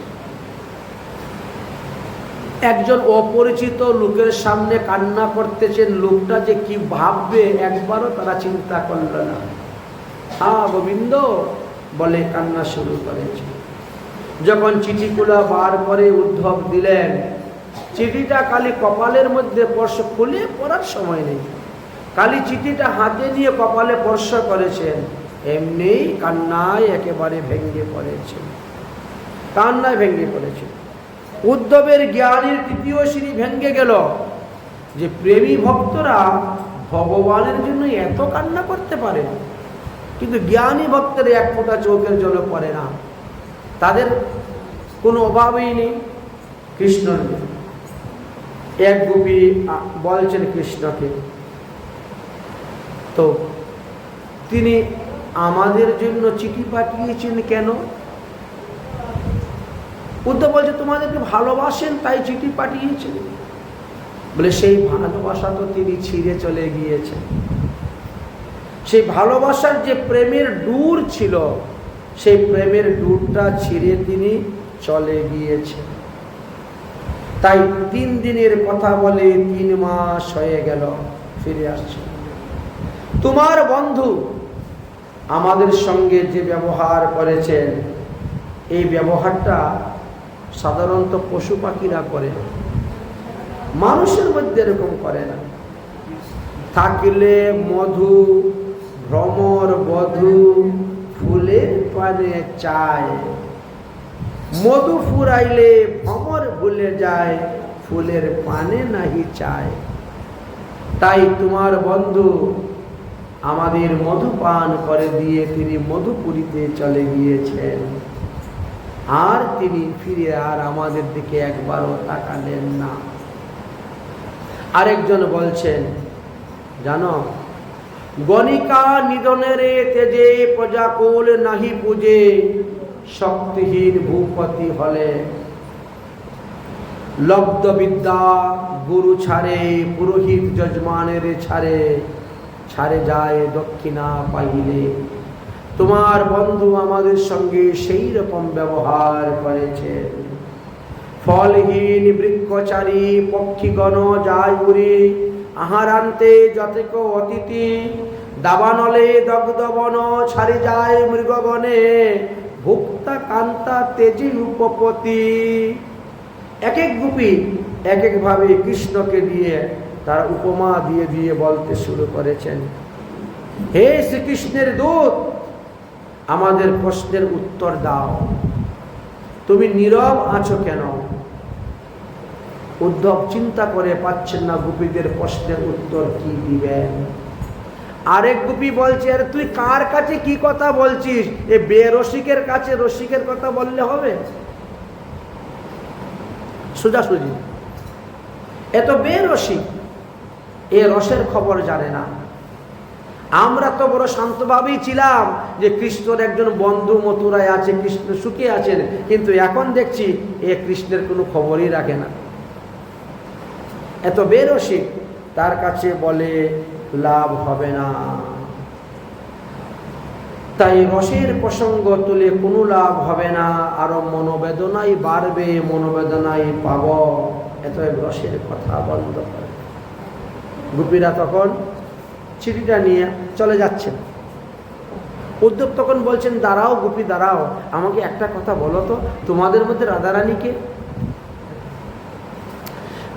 একজন অপরিচিত লোকের সামনে কান্না করতেছেন, লোকটা যে কি ভাববে একবারও তারা চিন্তা করল না। গোবিন্দ বলে কান্না শুরু করেছে। যখন চিঠিগুলো বার করে উদ্ধব দিলেন, চিঠিটা খালি কপালের মধ্যে স্পর্শ, খুলে পড়ার সময় নেই, খালি চিঠিটা হাতে নিয়ে কপালে স্পর্শ করেছেন, এমনি কান্নায় একেবারে ভেঙে পড়েছে, কান্নায় ভেঙে পড়েছে। উদ্ধবের জ্ঞানের তৃতীয় সিঁড়ি ভেঙে গেল যে প্রেমী ভক্তরা ভগবানের জন্য এত কান্না করতে পারে, কিন্তু জ্ঞানী ভক্তের এক ফোঁটা চোখের জল পড়ে না, তাদের কোনো অভাবই নেই কৃষ্ণর। এক গোপী বলছেন কৃষ্ণকে, তো তিনি আমাদের জন্য চিঠি পাঠিয়েছেন কেন? উদ্ধব বলছে, তোমাদেরকে ভালোবাসেন তাই চিঠি পাঠিয়েছেন। বলে, সেই ভালোবাসা তো তিনি ছিঁড়ে চলে গিয়েছেন। সেই ভালোবাসার যে প্রেমের ডুর ছিল, সেই প্রেমের ডুরটা ছিঁড়ে তিনি চলে গিয়েছেন। তাই 3 দিনের কথা বলে 3 মাস হয়ে গেল, ফিরে আসছে। তোমার বন্ধু আমাদের সঙ্গে যে ব্যবহার করেছেন, এই ব্যবহারটা সাধারণত পশু পাখিরা করে, মানুষের মধ্যে এরকম করে না। থাকলে মধু ভ্রমর বধূ ফুলের পানে চায়, মধু ফুরাইলে ভ্রমর ভুলে যায়, ফুলের পানে নাহি চায়। তাই তোমার বন্ধু আমাদের মধু পান করে দিয়ে তিনি মধুপুরীতে চলে গিয়েছেন, আর তিনি ফিরে আর আমাদের দিকে একবারও তাকালেন না। আরেকজন বলছেন, জানো, গণিকা নিধনের তেজে প্রজাকুল নাহি পূজে, শক্তিহীন ভূপতি হলে লব্ধ বিদ্যা গুরু ছাড়ে, পুরোহিত যজমানের ছাড়ে, ছাড়ে যায় দক্ষিণা পাইলে। তোমার বন্ধু আমাদের সঙ্গে সেই রকম ব্যবহার করেছে। ফলহীন বৃক্ষচারী পক্ষীগণ যায় উড়ে, আহার আনতে যতেক অতিথি, দাবানলে দগ্ধ বন ছাড়ি যায় মৃগগণে, ভুক্তা কান্তা তেজি উপপতি। এক এক গোপী এক এক ভাবে কৃষ্ণকে দিয়ে তার উপমা দিয়ে দিয়ে বলতে শুরু করেছেন, হে শ্রীকৃষ্ণের দূত, আমাদের প্রশ্নের উত্তর দাও, তুমি নীরব আছো কেন? উদ্ধব চিন্তা করে পাচ্ছেন না গোপীদের প্রশ্নের উত্তর কি দিবেন। আরেক গোপী বলছে, আরে তুই কার কাছে কি কথা বলছিস? এ বেরসিকের কাছে রসিকের কথা বললে হবে? সোজাসুজি এত বেরসিক, এ রসের খবর জানে না। আমরা তো বড় শান্তভাবেই ছিলাম যে কৃষ্ণর একজন বন্ধু মথুরায় আছে, কৃষ্ণ সুখে আছেন, কিন্তু এখন দেখছি এ কৃষ্ণের কোনো খবরই রাখে না। এত বেরসিক, তার কাছে বলে লাভ হবে না। তাই রসের প্রসঙ্গ তুলে কোনো লাভ হবে না, আরো মনোবেদনাই বাড়বে, মনোবেদনাই পাব। এত রসের কথা বন্ধ করে। গোপীরা তখন চিঠিটা নিয়ে চলে যাচ্ছেন। উদ্ধব তখন বলছেন, দাঁড়াও গোপী দাঁড়াও, আমাকে একটা কথা বলো তো, তোমাদের মধ্যে রাধারানীকে?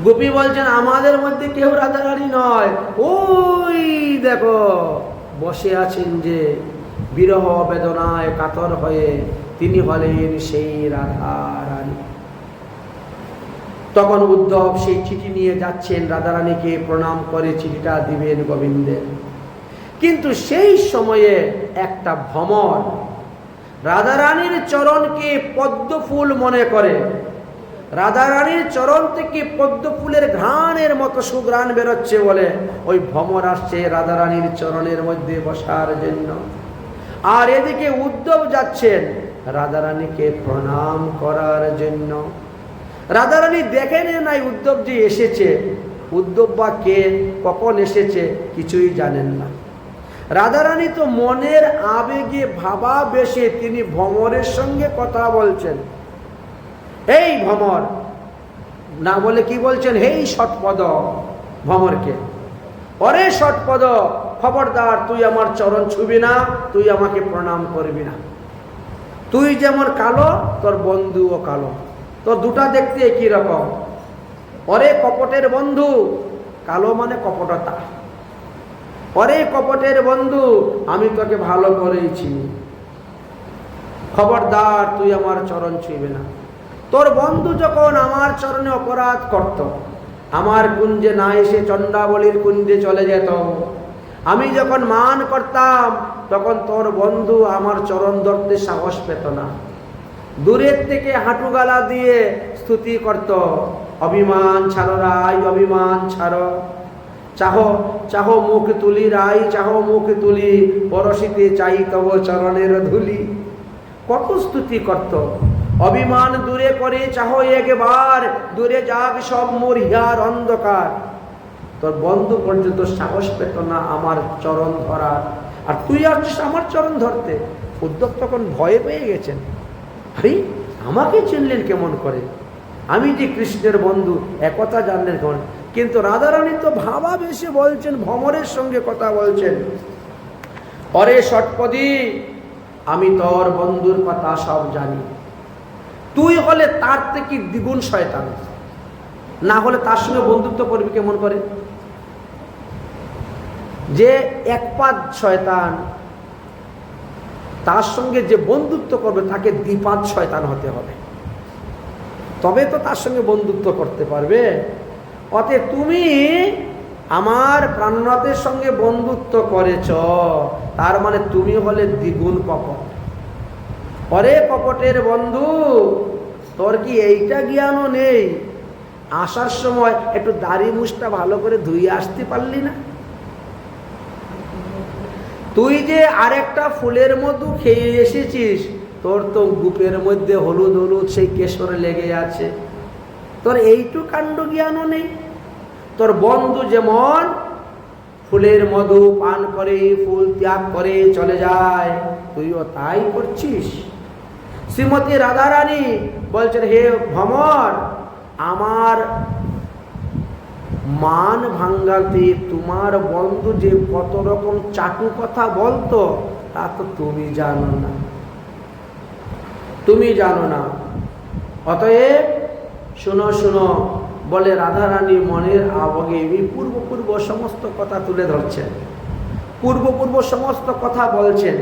গোপী বলছেন, আমাদের মধ্যে কেউ রাধারানী নয়, ওই দেখো বসে আছেন যে বিরহ বেদনায় কাতর হয়ে, তিনি হলেন সেই রাধারানী। তখন উদ্ধব সেই চিঠি নিয়ে যাচ্ছেন, রাধারানীকে প্রণাম করে চিঠিটা দিবেন গোবিন্দের। কিন্তু সেই সময়ে একটা ভ্রমর রাধারানীর চরণকে পদ্মফুল মনে করে, রাধারানীর চরণ থেকে পদ্মফুলের ঘ্রাণের মতো সুঘ্রাণ বেরোচ্ছে বলে ওই ভ্রমর আসছে রাধারানীর চরণের মধ্যে বসার জন্য। আর এদিকে উদ্ধব যাচ্ছেন রাধারানীকে প্রণাম করার জন্য। রাধারানী দেখেন নাই উদ্ধব যে এসেছে, উদ্ধব বা কে, কখন এসেছে কিছুই জানেন না। রাধারানী তো মনের আবেগে ভাবাবেশে তিনি ভ্রমরের সঙ্গে কথা বলছেন। এই ভ্রমর না বলে কি বলছেন, হেই ষটপদ ভ্রমরকে, অরে ষটপদ, খবরদার তুই আমার চরণ ছুবি না, তুই আমাকে প্রণাম করবি না। তুই যেমন কালো, তোর বন্ধুও কালো, তোর দুটা দেখতে একই রকম। অরে কপটের বন্ধু, কালো মানে কপটতা। অরে কপটের বন্ধু, আমি তোকে ভালো করেই চিনি, খবরদার তুই আমার চরণ ছুঁবে না। তোর বন্ধু যখন আমার চরণে অপরাধ করত, আমার কুঞ্জে না এসে চন্ডাবলীর কুঞ্জে চলে যেত, আমি যখন মান করতাম তখন তোর বন্ধু আমার চরণ ধরতে সাহস পেত না, দূরের থেকে হাঁটু গালা দিয়ে স্তুতি করত, অভিমান ছাড়ো রাই, অভিমান ছাড়ো, চাহো চাহো মুখ তুলি রাই, চাহো মুখ তুলি, পরশিতে চাই তব চরণের ধুলি। কত স্তুতি করত। অভিমান দূরে করে চাহো একবার, দূরে যাক সব মোর হিয়ার অন্ধকার। তোর বন্ধু পর্যন্ত সাহস পেত না আমার চরণ ধরার, আর তুই আসছিস আমার চরণ ধরতে। উদ্ধব তখন ভয়ে পেয়ে গেছেন, আরে আমাকে চিনলেন কেমন করে, আমি যে কৃষ্ণের বন্ধু একথা জানলেন কেমন। কিন্তু রাধারানী তো ভাবাবেশে বলছেন, ভ্রমরের সঙ্গে কথা বলছেন, অরে ষটপদী, আমি তোর বন্ধুর কথা সব জানি, তুই হলে তার থেকে দ্বিগুণ শয়তান, না হলে তার সঙ্গে বন্ধুত্ব করবি কেমন করে? যে একপাদ শয়তান, তার সঙ্গে যে বন্ধুত্ব করবে তাকে দ্বিপাদ শয়তান হতে হবে, তবে তো তার সঙ্গে বন্ধুত্ব করতে পারবে। অতএব তুমি আমার প্রাণনাথের সঙ্গে বন্ধুত্ব করেছ, তার মানে তুমি হলে দ্বিগুণ কপট। অরে কপটের বন্ধু, তোর কি এইটা জ্ঞানও নেই, আসার সময় একটু দাড়ি মুছটা ভালো করে ধুয়ে আসতে পারলি না? তুই যে আরেকটা ফুলের মধু খেয়ে এসেছিস, তোর তো গুপের মধ্যে হলুদ হলুদ সেই কেশরে লেগে আছে, তোর এইটু কাণ্ড জ্ঞানও নেই। তোর বন্ধু যেমন ফুলের মধু পান করে, ফুল ত্যাগ করে চলে যায়, তুইও তাই করছিস। শ্রীমতী রাধারানী বলছেন, হে ভ্রমর, আমার মান ভাঙ্গাতে তোমার বন্ধু যে কত রকম চাটু কথা বলতো, তা তো তুমি জানো না, তুমি জানো না। অতএব শুনো শুনো বলে রাধারানী মনের আবেগে এই পূর্ব সমস্ত কথা তুলে ধরছেন, পূর্ব সমস্ত কথা বলছেন।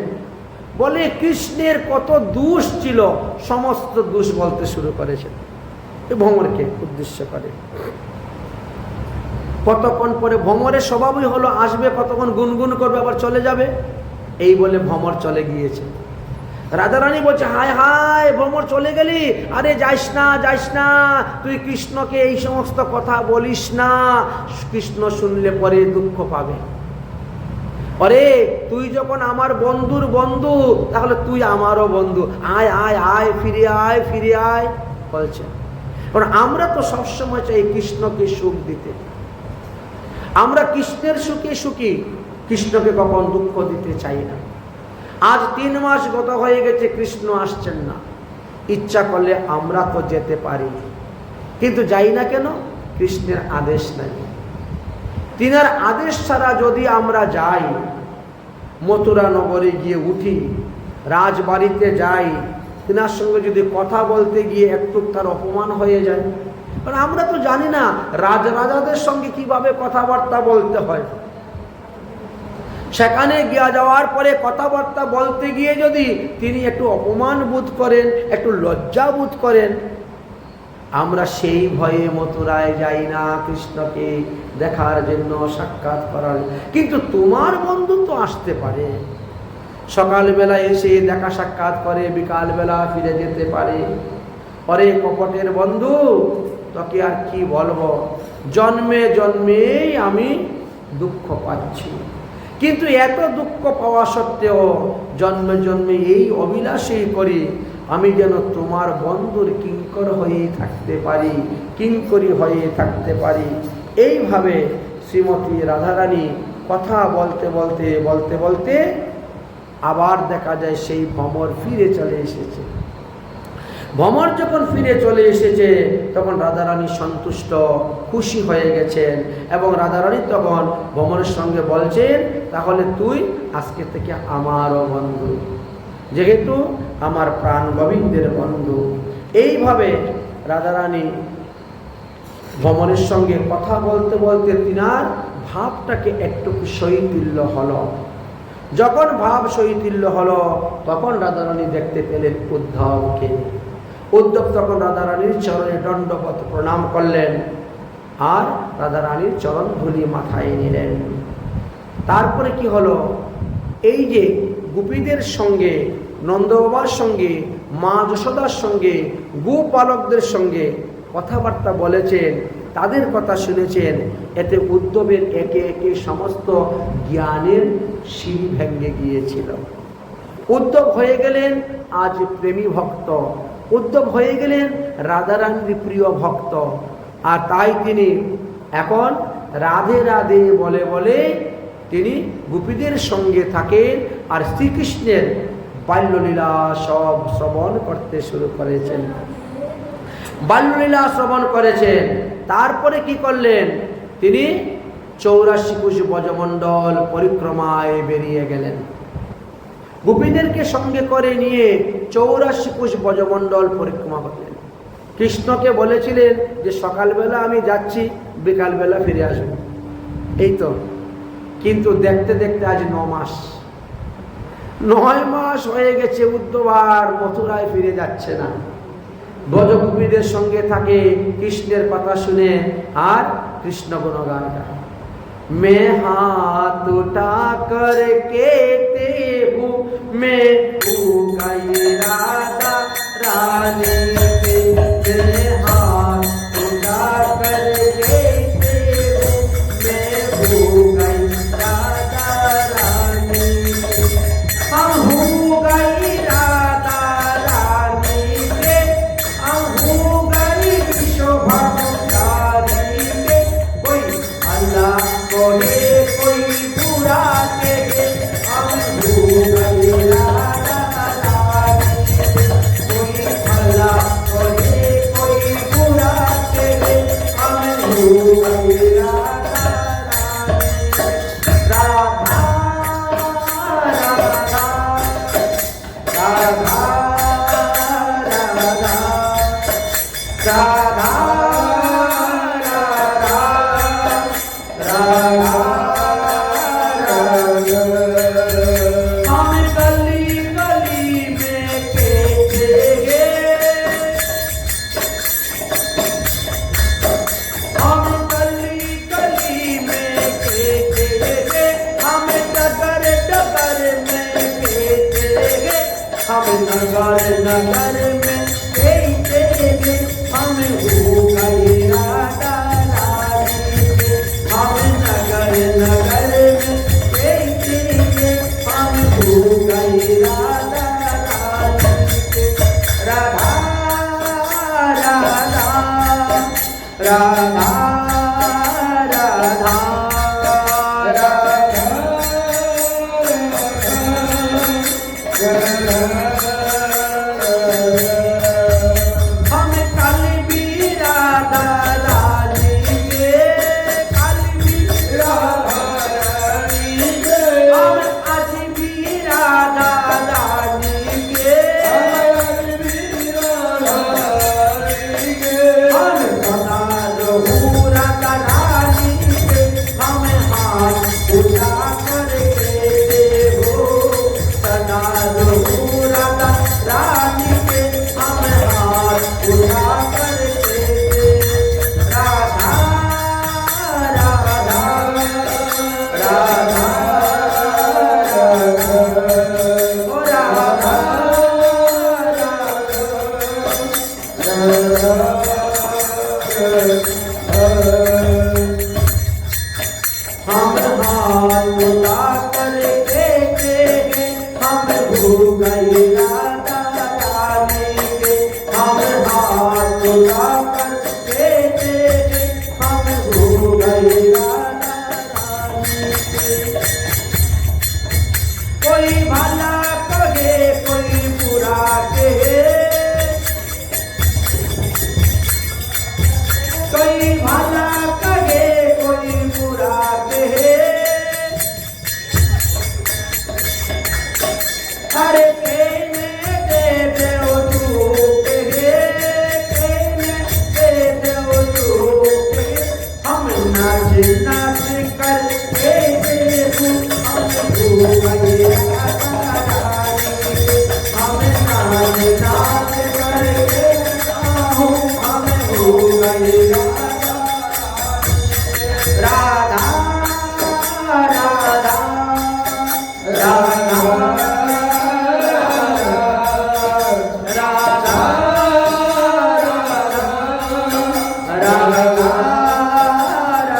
বলে কৃষ্ণের কত দোষ ছিল, সমস্ত দোষ বলতে শুরু করেছেন ভ্রমরকে উদ্দেশ্য করে। কতক্ষণ পরে ভ্রমরের স্বভাবই হলো আসবে, কতক্ষণ গুনগুন করবে, আবার চলে যাবে, এই বলে ভ্রমর চলে গিয়েছে। রাধারানী বলছে, হায় হায় ভ্রমর চলে গেলি, আরে যাইস না যাইস না, তুই কৃষ্ণকে এই সমস্ত কথা বলিস না, কৃষ্ণ শুনলে পরে দুঃখ পাবে। আরে তুই যখন আমার বন্ধুর বন্ধু, তাহলে তুই আমারও বন্ধু, আয় আয় আয়, ফিরে আয় ফিরে আয় বলছে। কারণ আমরা তো সবসময় চাই কৃষ্ণকে সুখ দিতে, আমরা কৃষ্ণের সুখে সুখী, কৃষ্ণকে কখন দুঃখ দিতে চাই না। আজ 3 মাস গত হয়ে গেছে, কৃষ্ণ আসছেন না। ইচ্ছা করলে আমরা তো যেতে পারি, কিন্তু যাই না কেন? কৃষ্ণের আদেশ নাই। তিনার আদেশ ছাড়া যদি আমরা যাই, মথুরা নগরে গিয়ে উঠি, রাজবাড়িতে যাই, তিনার সঙ্গে যদি কথা বলতে গিয়ে একটু তার অপমান হয়ে যায়, কারণ আমরা তো জানি না রাজাদের সঙ্গে কিভাবে কথাবার্তা বলতে হয়। সেখানে গিয়ে যাওয়ার পরে কথাবার্তা বলতে গিয়ে যদি তিনি একটু অপমান বোধ করেন, একটু লজ্জা বোধ করেন, আমরা সেই ভয়ে মথুরায় যাই না কৃষ্ণকে দেখার জন্য, সাক্ষাৎ করার। কিন্তু তোমার বন্ধু তো আসতে পারে, সকালবেলা এসে দেখা সাক্ষাৎ করে, বিকালবেলা ফিরে যেতে পারে। পরে কপটের বন্ধু, তোকে আর কি বলবো, জন্মে জন্মেই আমি দুঃখ পাচ্ছি, কিন্তু এত দুঃখ পাওয়া সত্ত্বেও জন্মে জন্মে এই অভিলাষই করি, আমি যেন তোমার বন্ধুর কিঙ্কর হয়ে থাকতে পারি, কিঙ্করী হয়ে থাকতে পারি। এইভাবে শ্রীমতী রাধারানী কথা বলতে বলতে বলতে বলতে আবার দেখা যায় সেই ভ্রমর ফিরে চলে এসেছে। ভ্রমর যখন ফিরে চলে এসেছে, তখন রাধারানী সন্তুষ্ট, খুশি হয়ে গেছেন, এবং রাধারানী তখন ভ্রমরের সঙ্গে বলছেন, তাহলে তুই আজকে থেকে আমারও বন্ধু, যেহেতু আমার প্রাণ গোবিন্দের বন্ধু। এইভাবে রাধারানী ভ্রমরের সঙ্গে কথা বলতে বলতে তিনার ভাবটাকে একটু শৈথিল্য হলো। যখন ভাব শৈথিল্য হলো, তখন রাধারানী দেখতে পেলেন উদ্ধবকে। উদ্ধব তখন রাধারানীর চরণে দণ্ডবত প্রণাম করলেন, আর রাধারানীর চরণ ধুলি মাথায় নিলেন। তারপরে কি হলো, এই যে গোপীদের সঙ্গে, নন্দবাবার সঙ্গে, মা যশোদার সঙ্গে, গোপালকদের সঙ্গে কথাবার্তা বলেছেন, তাদের কথা শুনেছেন, এতে উদ্ধবের একে একে সমস্ত জ্ঞানের সিঁড়ি ভেঙে গিয়েছিল। উদ্ধব হয়ে গেলেন আজ প্রেমী ভক্ত, উদ্ধব হয়ে গেলেন রাধারানীর প্রিয় ভক্ত। আর তাই তিনি এখন রাধে রাধে বলে বলে তিনি গোপীদের সঙ্গে থাকেন, আর শ্রীকৃষ্ণের বাল্যলীলা সব শ্রবণ করতে শুরু করেছেন। বাল্যলীলা শ্রবণ করেছেন, তারপরে কি করলেন? তিনি 84 কোষ ব্রজমণ্ডল পরিক্রমায় বেরিয়ে গেলেন। গোপীদেরকে সঙ্গে করে নিয়ে 84 কোষ ব্রজমণ্ডল পরিক্রমা করলেন। কৃষ্ণকে বলেছিলেন যে সকালবেলা আমি যাচ্ছি, বিকালবেলা ফিরে আসবো, এই তো। কিন্তু দেখতে দেখতে আজ 9 মাস হয়ে গেছে, উদ্ধব আর মথুরায় ফিরে যাচ্ছে না। ব্রজগোপীদের সঙ্গে থাকে, কৃষ্ণের কথা শুনে আর কৃষ্ণ গুণগান গায়। मैं हाथ उठा कर कहते हूँ, मैं हूँ गई राधा रानी के। मैं हाथ उठा कर कहते हूँ, मैं हूँ गई राधा रानी के। हम हूँ गई राधा रानी के, हम हूँ गई शोभाचारी के। कोई अल्लाह कोई कोई बुरा कहे, हम हूँ गई राधा रानी के। कोई अल्लाह कोई कोई बुरा कहे, हम हूँ गई राधा रानी के। राधा राधा राधा राधा राधा नगर नगर में कहते हैं, हम हो गए राधा रानी के। हम नगर नगर में कहते हैं, हम हो गए राधा रानी के। राधा राधा राधा राधा कोई भला कहे कोई बुरा कहे, कोई भला कहे कोई बुरा कहे। अरे कहने दे दो तू कहे, कहने दे दो तू कहे। हम नाच नाच कर कहते हूँ, हम हो गए राधा रानी के। हम नाच नाच कर कहता हूँ, हम हो गए राधा राधा राधा राधा राधा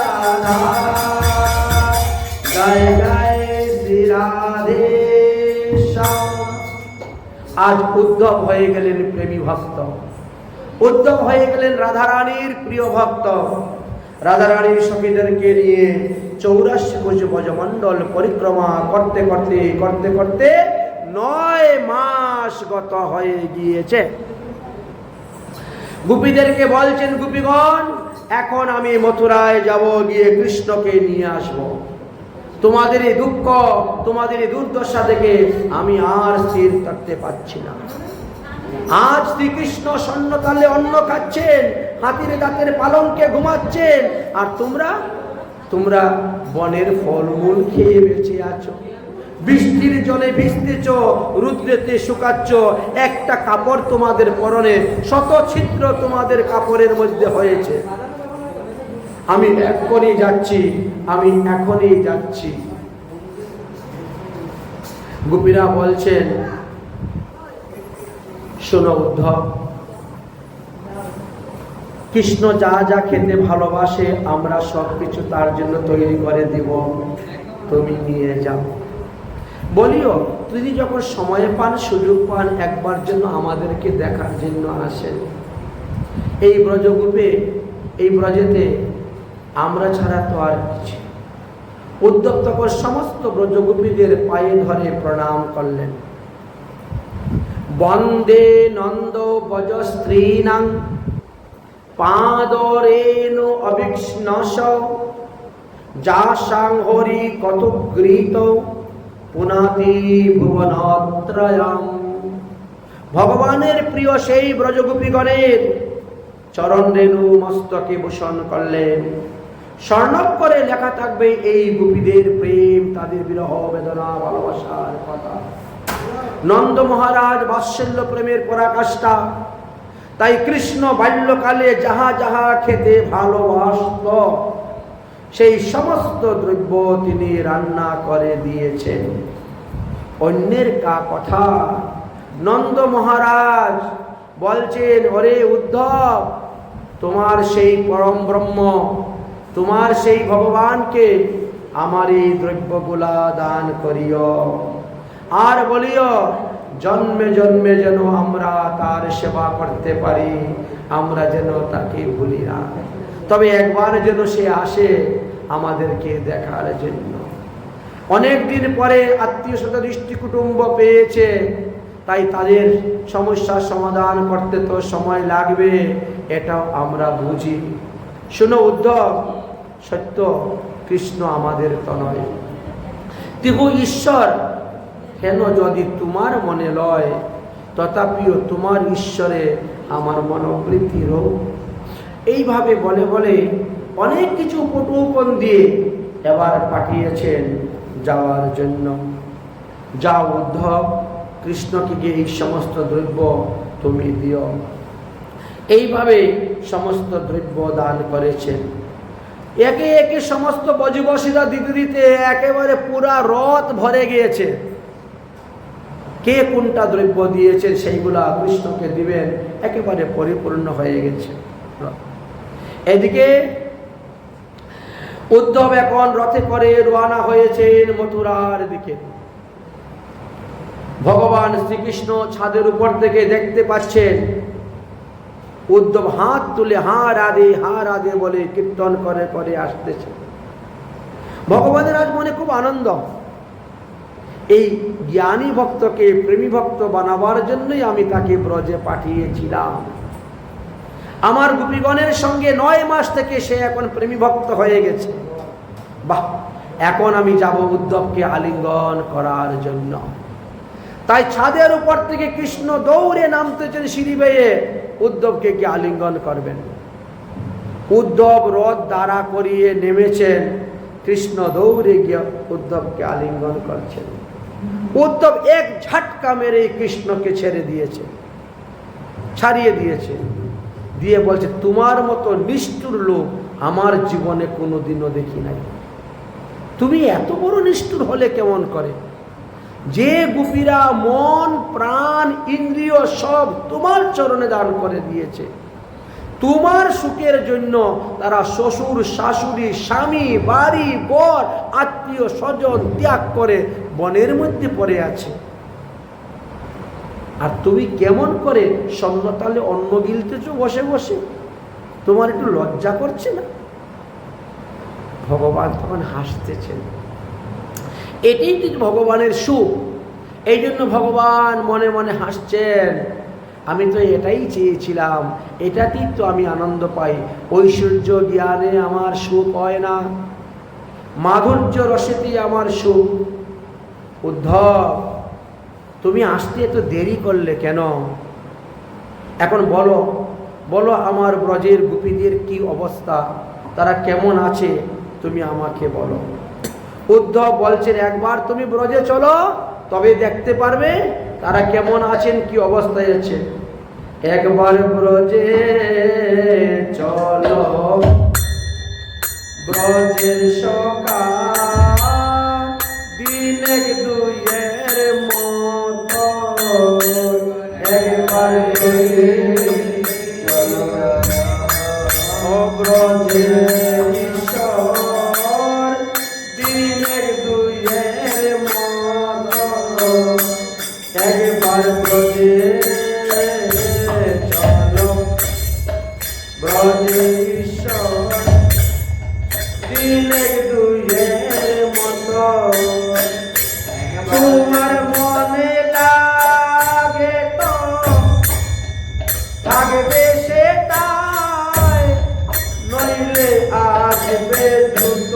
राधा। जय जय श्री राधे श्याम। आज उद्धव হয়ে গেলেন প্রেমী ভক্ত, উদ্ধব হয়ে গেলেন রাধারানীর প্রিয় ভক্ত। রাধারানীর সখীদেরকে নিয়ে 84 কোষ ব্রজমণ্ডল পরিক্রমা করতে করতে করতে করতে 9 মাস গত হয়ে গিয়েছে। গোপীদেরকে বলছেন, গোপীগণ, এখন আমি মথুরায় যাব, গিয়ে কৃষ্ণকে নিয়ে আসব। তোমাদের এই দুঃখ, তোমাদের এই দুর্দশা দেখে আমি আর স্থির থাকতে পারছি না। আজ শ্রীকৃষ্ণ স্বর্ণতালে অন্ন খাচ্ছেন, হাতির দাঁতের পালঙ্কে ঘুমাচ্ছেন, আর তোমরা বনের ফলমূল খেয়ে বেঁচে আছো, বৃষ্টির জলে ভিজতেছ, রুদ্রেতে শুকাচ্ছ, একটা কাপড় তোমাদের পরনে, শত ছিদ্র তোমাদের কাপড়ের মধ্যে হয়েছে। আমি এখনই যাচ্ছি। গোপীরা বলছেন, শোনো উদ্ধব, কৃষ্ণ যা যা খেতে ভালোবাসে আমরা সবকিছু তার জন্য তৈরি করে দিব, তুমি নিয়ে যাও। বলিও, তুমি যখন সময় পান, সুযোগ পান, একবার জন্য আমাদেরকে দেখার জন্য আসেন। এই ব্রজগোপে, এই ব্রজেতে আমরা ছাড়া তো আর কিছু। উদ্ধব তখন সমস্ত ব্রজগোপীদের পায়ে ধরে প্রণাম করলেন। বন্দে নন্দ ব্রজ স্ত্রীণাং পাদরেণু অবিষ্ণস যাসাং হরি কতগৃহীত পুনাতি ভুবনত্রয়ম। ভগবানের প্রিয় সেই ব্রজগোপীগণের চরণ রেণু মস্তকে ভূষণ করলেন। স্বর্ণাক্ষরে লেখা থাকবে এই গোপীদের প্রেম, তাদের বিরহ বেদনা ভালোবাসার কথা। নন্দ মহারাজ বাৎসল্য প্রেমের পরাকাষ্ঠা, তাই কৃষ্ণ বাল্যকালে যাহা যাহা খেতে ভালোবাসত সেই সমস্ত দ্রব্য তিনি রান্না করে দিয়েছেন। অন্যের কথা নন্দ মহারাজ বলছেন, ওরে উদ্ধব, তোমার সেই পরম ব্রহ্ম, তোমার সেই ভগবানকে আমার এই দ্রব্যগুলা দান করিও, আর বলিও জন্মে জন্মে যেন আমরা তার সেবা করতে পারি, আমরা যেন তাকে ভুলি না। তবে একবার যেন সে আসে আমাদেরকে দেখার জন্য। অনেক দিন পরে আত্মীয় স্বজন দৃষ্টি কুটুম্ব পেয়েছে, তাই তাদের সমস্যার সমাধান করতে তো সময় লাগবে, এটাও আমরা বুঝি। শোনো উদ্ধব, সত্য কৃষ্ণ আমাদের তো নয়, তিহু ঈশ্বর। কেন যদি তোমার মনে লয়, তথাপিও তোমার ঈশ্বরে আমার মনোবৃত্তি রোগ। এইভাবে বলে বলে অনেক কিছু উপটোপন দিয়ে এবার পাঠিয়েছেন যাওয়ার জন্য। যাও উদ্ধব, কৃষ্ণকে গিয়ে এই সমস্ত দ্রব্য তুমি দিও। এইভাবে সমস্ত দ্রব্য দান করেছেন। একে একে সমস্ত ব্রজবাসীরা দিতে দিতে একেবারে পুরা রথ ভরে গিয়েছে। কে কোনটা দ্রব্য দিয়েছেন সেইগুলা কৃষ্ণকে দিবেন, একেবারে পরিপূর্ণ হয়ে গেছে। এদিকে উদ্ধব এখন রথে করে রওনা হয়েছেন মথুরার দিকে। ভগবান শ্রীকৃষ্ণ ছাদের উপর থেকে দেখতে পাচ্ছেন। উদ্ধব হাত তুলে হা রাধে বলে কীর্তন করে করে আসতেছে। ভগবানের আজ মনে খুব আনন্দ। এই জ্ঞানী ভক্তকে প্রেমী ভক্ত বানাবার জন্যই আমি তাকে ব্রজে পাঠিয়েছিলাম। আমার গোপীগণের সঙ্গে 9 মাস থেকে সে এখন প্রেমী ভক্ত হয়ে গেছে। বাহ, এখন আমি যাব উদ্ধবকে আলিঙ্গন করার জন্য। তাই ছাদের উপর থেকে কৃষ্ণ দৌড়ে নামতেছেন সিঁড়ি বেয়ে, উদ্ধবকে কি আলিঙ্গন করবেন। উদ্ধব রথ দাঁড়া করিয়ে নেমেছেন, কৃষ্ণ দৌড়ে গিয়ে উদ্ধবকে আলিঙ্গন করছেন। উদ্ধব এক ঝটকা মেরে কৃষ্ণকে ছাড়িয়ে দিয়েছে, দিয়ে বলছে, তোমার মতো নিষ্ঠুর লোক আমার জীবনে কোনোদিনও দেখি নাই। তুমি এত বড় নিষ্ঠুর হলে কেমন করে? যে গোপীরা মন প্রাণ ইন্দ্রিয় সব তোমার চরণে দান করে দিয়েছে, তোমার সুখের জন্য তারা শ্বশুর শাশুড়ি স্বামী বাড়ি বর আত্মীয় স্বজন ত্যাগ করে বনের মধ্যে পড়ে আছে, আর তুমি কেমন করে স্বর্ণতালে অন্ন গিলতেছো বসে বসে? তোমার একটু লজ্জা করছে না? ভগবান তখন হাসতেছেন। এটাই তো ভগবানের সুখ। এই জন্য ভগবান মনে মনে হাসছেন, আমি তো এটাই চেয়েছিলাম, এটাতেই তো আমি আনন্দ পাই। ঐশ্বর্য জ্ঞানে আমার সুখ হয় না, মাধুর্য রসেতেই আমার সুখ। উদ্ধব, তুমি আসতে এত দেরি করলে কেন? এখন বলো বলো আমার ব্রজের গোপীদের কি অবস্থা, তারা কেমন আছে, তুমি আমাকে বলো। উদ্ধব বলছেন, একবার তুমি ব্রজে চলো, তবে দেখতে পারবে তারা কেমন আছেন, কি অবস্থায় আছে। একবার ব্রজে চলো, ব্রজের সকাল দিনে দুইয়ের মতো, একবার ব্রজের ঈশ্বর দিনে দুইয়ের মতো, একবার ব্রজে চলো, ব্রজের ঈশ্বর দিনে দুইয়ের মতো। তোমার মনে লাগে তো থাকবে সেটাই, নইলে আসবে দ্রুত।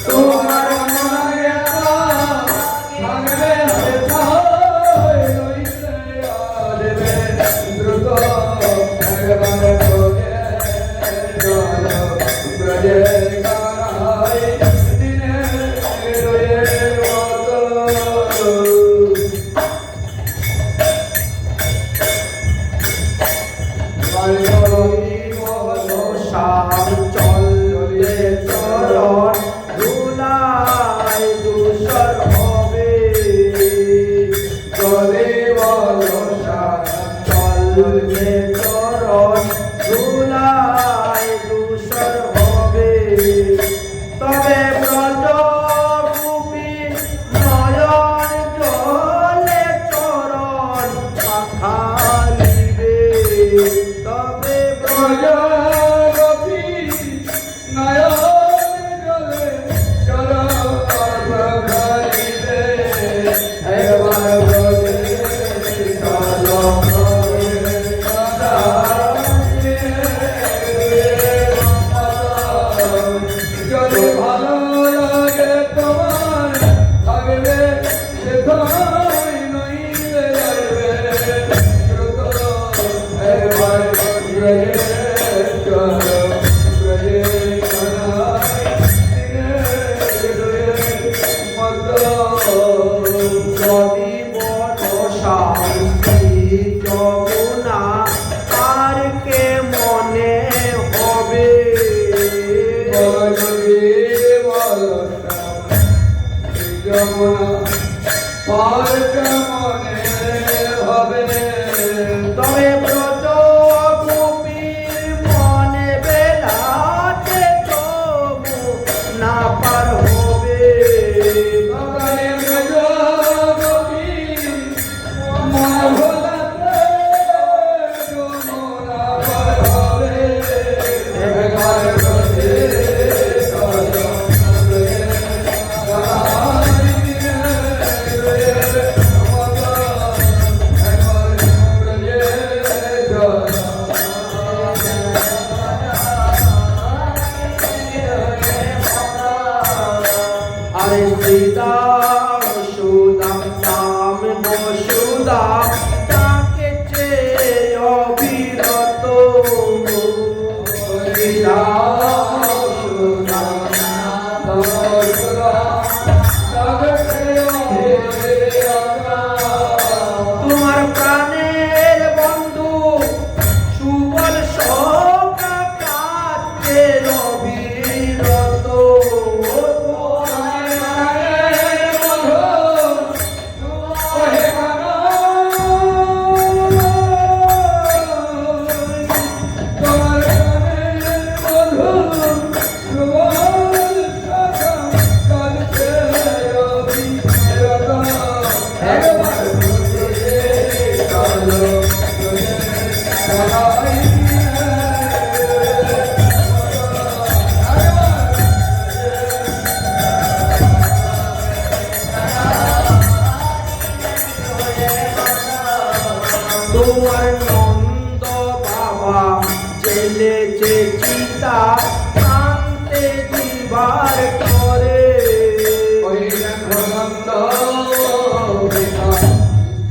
তোমার মনে থাকবে সেটাই, নইলে আসবে দ্রুত। তবে ব্রজ গোপী নয়ন জলে চরণ আখালিবে, তবে ব্রজ গোপী নয়ন জলে চরণ আখালিবে। একবার ব্রজে চলো, তবে ব্রজ গোপীর মনে বেলাতে তবু না পার হবে। তবে ব্রজ গোপীর মনে বেলাতে তবু না পার হবে। একবার ব্রজে চলো, শ্রীদাম সুদাম দাম বসুদাম তাকে চেয়ে অবিরত। শ্রীদাম সুদাম তোমার প্রাণের বন্ধু সুবল সখা কাছে অবিরত। তোমার নন্দ বাবা জেলেছে চিতা আনতে দিবার করে। ওই দেখো নন্দ পিতা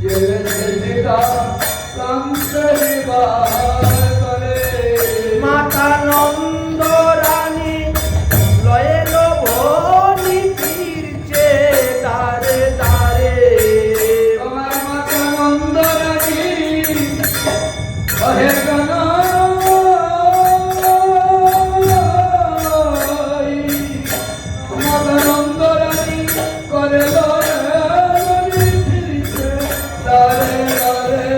জেলেছে চিতা আনতে দিবার করে। মাতা নন্দ রানী লয়ে লোভনী ফিরছে দারে দারে। তোমার মাতা নন্দ রানী ওহে কানাই, মাতা নন্দ রানী করে লয়ে ফিরছে দারে দারে।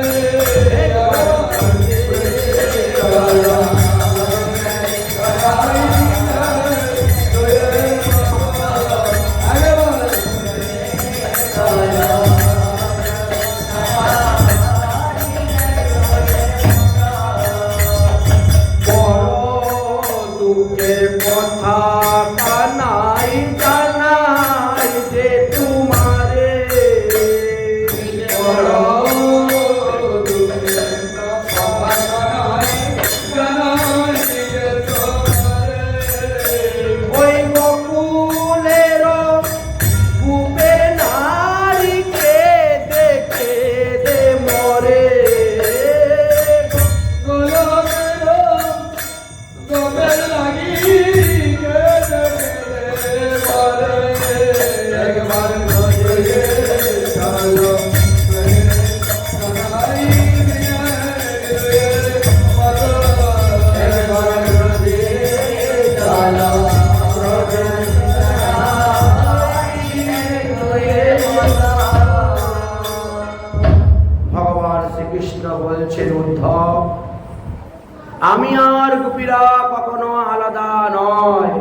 দুঃখের কথা কানাই জানাই যে তোমারে। ওই বকুলের বুকে নারীকে দেখে দে মরে। ভগবান শ্রীকৃষ্ণ বলছেন, উদ্ধব, আমি আর গোপীরা কখনো আলাদা নয়।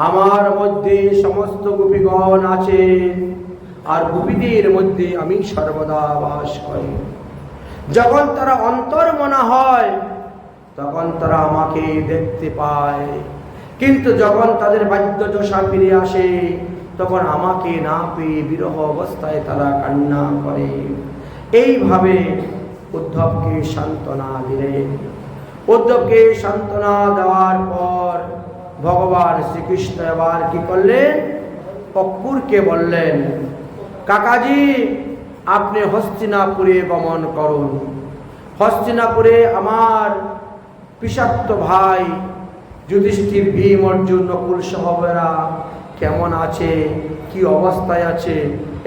আমার মধ্যে সমস্ত গোপীগণ আছেন, আর গোপীদের মধ্যে আমি সর্বদা বাস করি। যখন তারা অন্তর্মনা হয় তখন তারা আমাকে দেখতে পায়, কিন্তু যখন তাদের বাহ্যদশা ফিরে আসে তখন আমাকে না পেয়ে বিরহ অবস্থায় তারা কান্না করে। এইভাবে উদ্ধবকে সান্ত্বনা দিলেন। উদ্ধবকে সান্ত্বনা দেওয়ার পর ভগবান শ্রীকৃষ্ণ এবার কি করলেন? অক্রূরকে বললেন, কাকাজি, আপনি হস্তিনাপুরে গমন করুন। হস্তিনাপুরে আমার পিসাত্ত ভাই যুধিষ্ঠির, ভীম, অর্জুন, নকুল সহবেরা কেমন আছে, কি অবস্থায় আছে,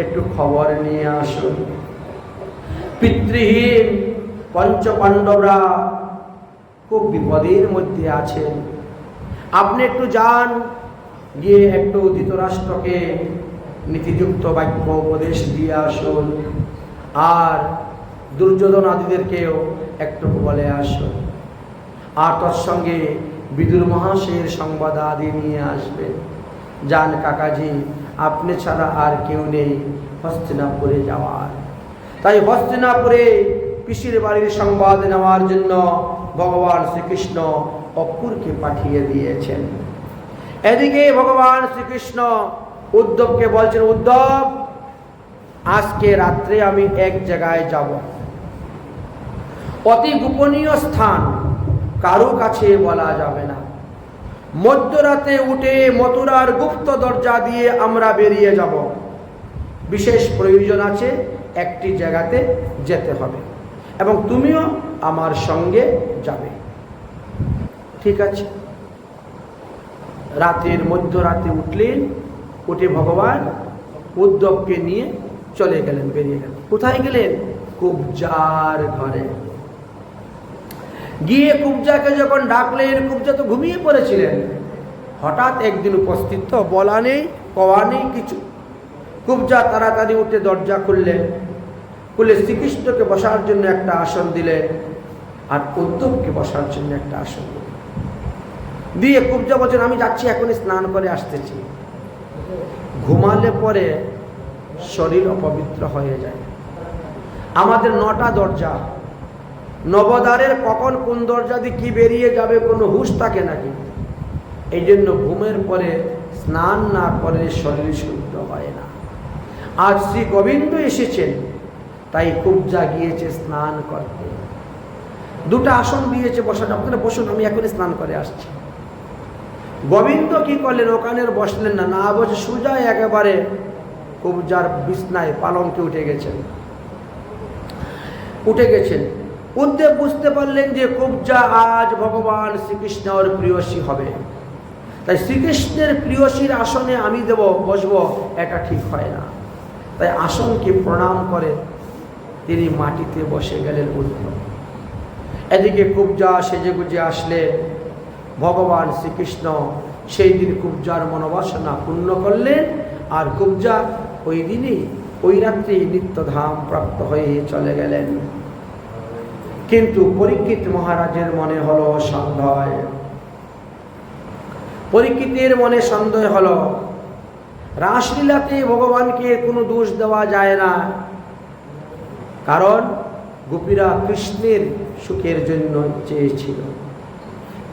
একটু খবর নিয়ে আসুন। পিতৃহীন পঞ্চপাণ্ডবরা খুব বিপদের মধ্যে আছেন। আপনি একটু যান, গিয়ে একটু ধৃতরাষ্ট্রকে নীতিযুক্ত বাক্য উপদেশ দিয়ে আসুন, আর দুর্যোধন আদিদেরকেও একটু বলে আসুন, আর তৎসঙ্গে বিদুর মহাশয়ের সংবাদ আদি নিয়ে আসবেন। যান কাকাজি, আপনি ছাড়া আর কেউ নেই হস্তিনাপুরে যাওয়ার। তাই হস্তিনাপুরে পিসির বাড়ির সংবাদ নেওয়ার জন্য ভগবান শ্রীকৃষ্ণ অক্রূরকে পাঠিয়ে দিয়েছেন। এদিকে ভগবান শ্রীকৃষ্ণ উদ্ধবকে বলছেন, উদ্ধব, আজকে রাত্রে আমি এক জায়গায় যাব, অতি গোপনীয় স্থান, কারো কাছে বলা যাবে না। মধ্যরাতে উঠে মথুরার গুপ্ত দরজা দিয়ে আমরা বেরিয়ে যাব। বিশেষ প্রয়োজন আছে, একটি জায়গাতে যেতে হবে এবং তুমিও আমার সঙ্গে যাবে। ঠিক আছে। রাতের মধ্যরাতে উঠলেন, উঠে ভগবান উদ্ধবকে নিয়ে চলে গেলেন, বেরিয়ে গেলেন। কোথায় গেলেন? কুব্জার ঘরে। গিয়ে কুব্জাকে যখন ডাকলেন, কুব্জা তো ঘুমিয়ে পড়েছিলেন। হঠাৎ একদিন উপস্থিত, তো বলা নেই কওয়া নেই কিছু। কুব্জা তাড়াতাড়ি উঠে দরজা খুললেন, খুলে শ্রীকৃষ্ণকে বসার জন্য একটা আসন দিলেন, আর উদ্ধবকে বসার জন্য একটা আসন দিলেন। দিয়ে কুব্জা বলছেন, আমি যাচ্ছি, এখনই স্নান করে আসতেছি। ঘুমালে পরে শরীর অপবিত্র হয়ে যায়। আমাদের 9টা দরজা, নবদ্বারের কখন কোন দরজা দিয়ে কি বেরিয়ে যাবে কোনো হুঁশ থাকে নাকি? এই জন্য ঘুমের পরে স্নান না করে শরীর শুদ্ধ হয় না। আজ শ্রী গোবিন্দ এসেছেন, তাই কুবজা গিয়েছে স্নান করতে। দুটো আসন দিয়েছে বসার, আপনারা বসুন, আমি এখনই স্নান করে আসছি। গোবিন্দ কি করলেন, ওখানে বসলেন না, না বসে সোজা একেবারে কুবজার বিছনায় পালঙ্কে উঠে গেছেন। উদ্দেব বুঝতে পারলেন যে কুবজা আজ ভগবান শ্রীকৃষ্ণের প্রিয়সী হবে, তাই শ্রীকৃষ্ণের প্রিয়সীর আসনে আমি বসবো, এটা ঠিক হয় না। তাই আসনকে প্রণাম করে তিনি মাটিতে বসে গেলেন উদ্ধব। এদিকে কুবজা সেজে গুজে আসলে ভগবান শ্রীকৃষ্ণ সেই দিন কুবজার মনোবাসনা পূর্ণ করলেন, আর কুবজা ওই দিনই ওই রাত্রি নিত্যধাম প্রাপ্ত হয়ে চলে গেলেন। কিন্তু পরীক্ষিত মহারাজের মনে হলো সন্দেহ। পরীক্ষিতের মনে সন্দেহ হলো, রাসলীলাতে ভগবানকে কোনো দোষ দেওয়া যায় না, কারণ গোপীরা কৃষ্ণের সুখের জন্য চেয়েছিল,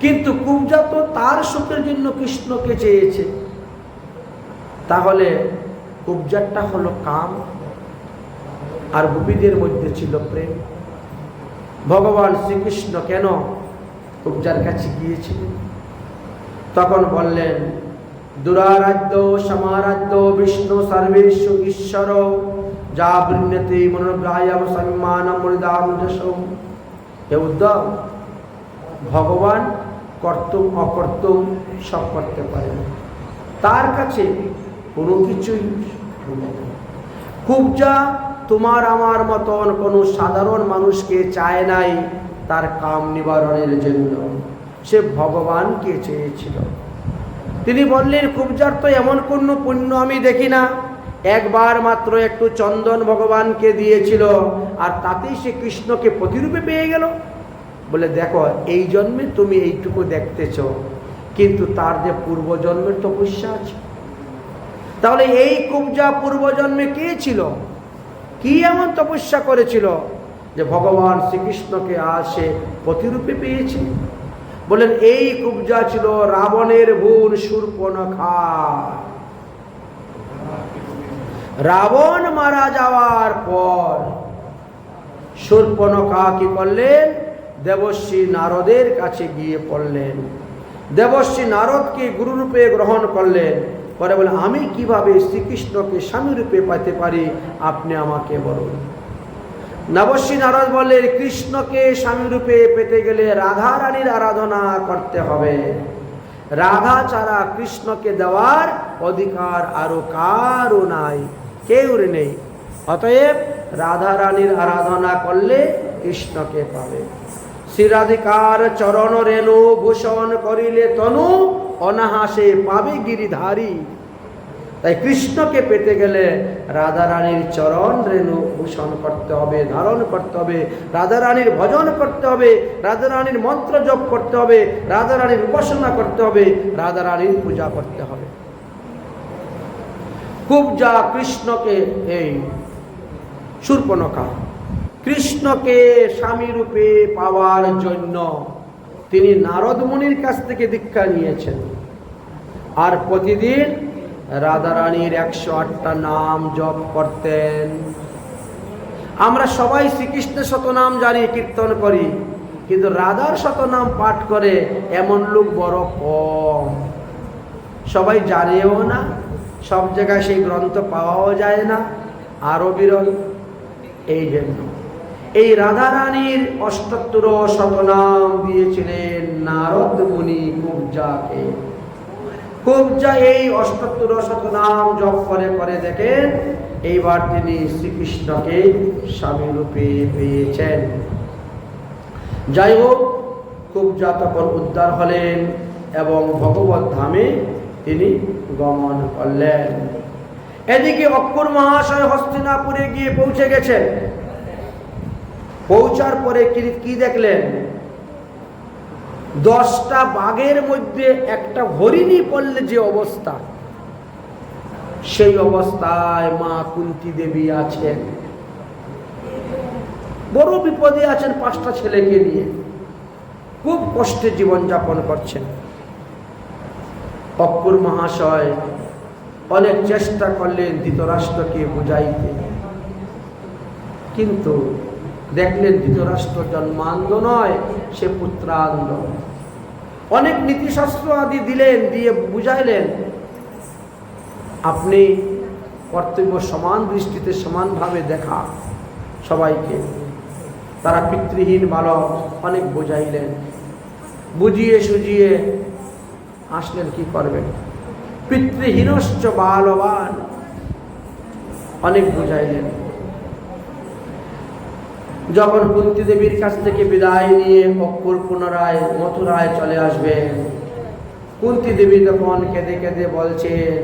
কিন্তু কুবজা তো তার সুখের জন্য কৃষ্ণকে চেয়েছে। তাহলে কুবজারটা হলো কাম, আর গোপীদের মধ্যে ছিল প্রেম। ভগবান শ্রীকৃষ্ণ কেন কুবজার কাছে গিয়েছিলেন? তখন বললেন, দুরারাধ্য সমারাধ্য বিষ্ণু সর্বেষু ঈশ্বর যা বৃণ্যতে মনোগ্রাহ্যম সম্মানম মৃদাম যশম। হে উদ্ধব, ভগবান কর্তুম অকর্তুম সব করতে পারেন, তার কাছে কোনো কিছুই নেই। কুবজা তোমার আমার মতন কোনো সাধারণ মানুষকে চায় নাই তার কাম নিবারণের জন্য, সে ভগবানকে চেয়েছিল। তিনি বললেন, কুবজার তো এমন কোনো পুণ্য আমি দেখি না, একবার মাত্র একটু চন্দন ভগবানকে দিয়েছিল, আর তাতেই সে কৃষ্ণকে প্রতিরূপে পেয়ে গেল। বলে, দেখো এই জন্মে তুমি এইটুকু দেখতেছ, কিন্তু তার যে পূর্বজন্মের তপস্যা আছে। তাহলে এই কুবজা পূর্বজন্মে কে ছিল, কি এমন তপস্যা করেছিল যে ভগবান শ্রীকৃষ্ণকে আজ সে প্রতিরূপে পেয়েছে? বলেন, এই কুবজা ছিল রাবণের বোন শূর্পণখা। রাবণ মারা যাওয়ার পর শূর্পণখা কি করলেন? দেবশ্রী নারদের কাছে গিয়ে পড়লেন। দেবশ্রী নারদকে গুরুরূপে গ্রহণ করলেন, পরে বলে, আমি কিভাবে শ্রীকৃষ্ণকে স্বামী রূপে পাইতে পারি, আপনি আমাকে বলুন। দেবশ্রী নারদ বললেন, কৃষ্ণকে স্বামী রূপে পেতে গেলে রাধা রানীর আরাধনা করতে হবে, রাধা ছাড়া কৃষ্ণকে দেওয়ার অধিকার আরো কারো নাই, কেউ নেই। অতএব রাধা রানীর আরাধনা করলে কৃষ্ণকে পাবে। শ্রীরাধিকার চরণ রেণু ভূষণ করিলে তনু অনাহাসে পাবে গিরিধারী। তাই কৃষ্ণকে পেতে গেলে রাধা রানীর চরণ রেণু ভূষণ করতে হবে, ধারণ করতে হবে, রাধা রানীর ভজন করতে হবে, রাধা রানীর মন্ত্র জপ করতে হবে, রাধা রানীর উপাসনা করতে হবে, রাধা রানীর পূজা করতে হবে। কুবজা কৃষ্ণকে, এই শূর্পণখা কৃষ্ণকে স্বামী রূপে পাওয়ার জন্য তিনি নারদ মুনির কাছ থেকে দীক্ষা নিয়েছেন, আর প্রতিদিন রাধা রানীর 108টা নাম জপ করতেন। আমরা সবাই শ্রীকৃষ্ণের শতনাম জানি, কীর্তন করি, কিন্তু রাধার শতনাম পাঠ করে এমন লোক বড় কম। সবাই জানেও না, সব জায়গায় সেই গ্রন্থ পাওয়াও যায় না, আরো বিরল। এই জন্য এই রাধা রানীর 78 শতনাম দিয়েছিলেন নারদ মুনি কুবজাকে। কুবজা এই 78 শতনাম জপ করে করে দেখেন, এইবার তিনি শ্রীকৃষ্ণকে স্বামী রূপে পেয়েছেন। যাই হোক, কুবজা তখন উদ্ধার হলেন এবং ভগবত ধামে তিনি গমন করলেন। এদিকে অক্কুর মহাশয় হস্তিনাপুরে গিয়ে পৌঁছে গেছেন। পৌঁছার পরে কি দেখলেন? 10টা বাঘের মধ্যে একটা হরিণী পড়লে যে অবস্থা, সেই অবস্থায় মা কুন্তী দেবী আছেন, বড় বিপদে আছেন, 5টা ছেলেকে নিয়ে খুব কষ্টে জীবনযাপন করছেন। অক্কুর মহাশয় অনেক চেষ্টা করলেন ধৃতরাষ্ট্রকে বুঝাইতে, কিন্তু দেখলেন ধৃতরাষ্ট্র জন্মান্ধ নয়, সে পুত্রান্ধ। অনেক নীতিশাস্ত্র আদি দিলেন, দিয়ে বুঝাইলেন আপনি কর্তব্য সমান দৃষ্টিতে সমানভাবে দেখা সবাইকে। তারা পিতৃহীন বালক, অনেক বুঝাইলেন, বুঝিয়ে সুঝিয়ে আসলেন কি করবেন। পিতৃহীনশ্চ বালবান, অনেক বুঝাইলেন। যখন কুন্তী দেবীর কাছ থেকে বিদায় নিয়ে অক্কুর পুনরায় মথুরায় চলে আসবেন, কুন্তী দেবী তখন কেঁদে কেঁদে বলছেন,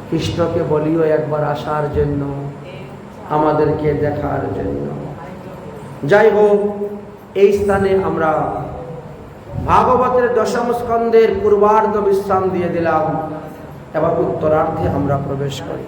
কৃষ্ণকে বলিও একবার আসার জন্য, আমাদেরকে দেখার জন্য। যাই হোক, এই স্থানে আমরা ভাগবতের দশম স্কন্ধের পূর্বার্ধ বিশ্রাম দিয়ে দিলাম। এবার উত্তরার্ধে আমরা প্রবেশ করি।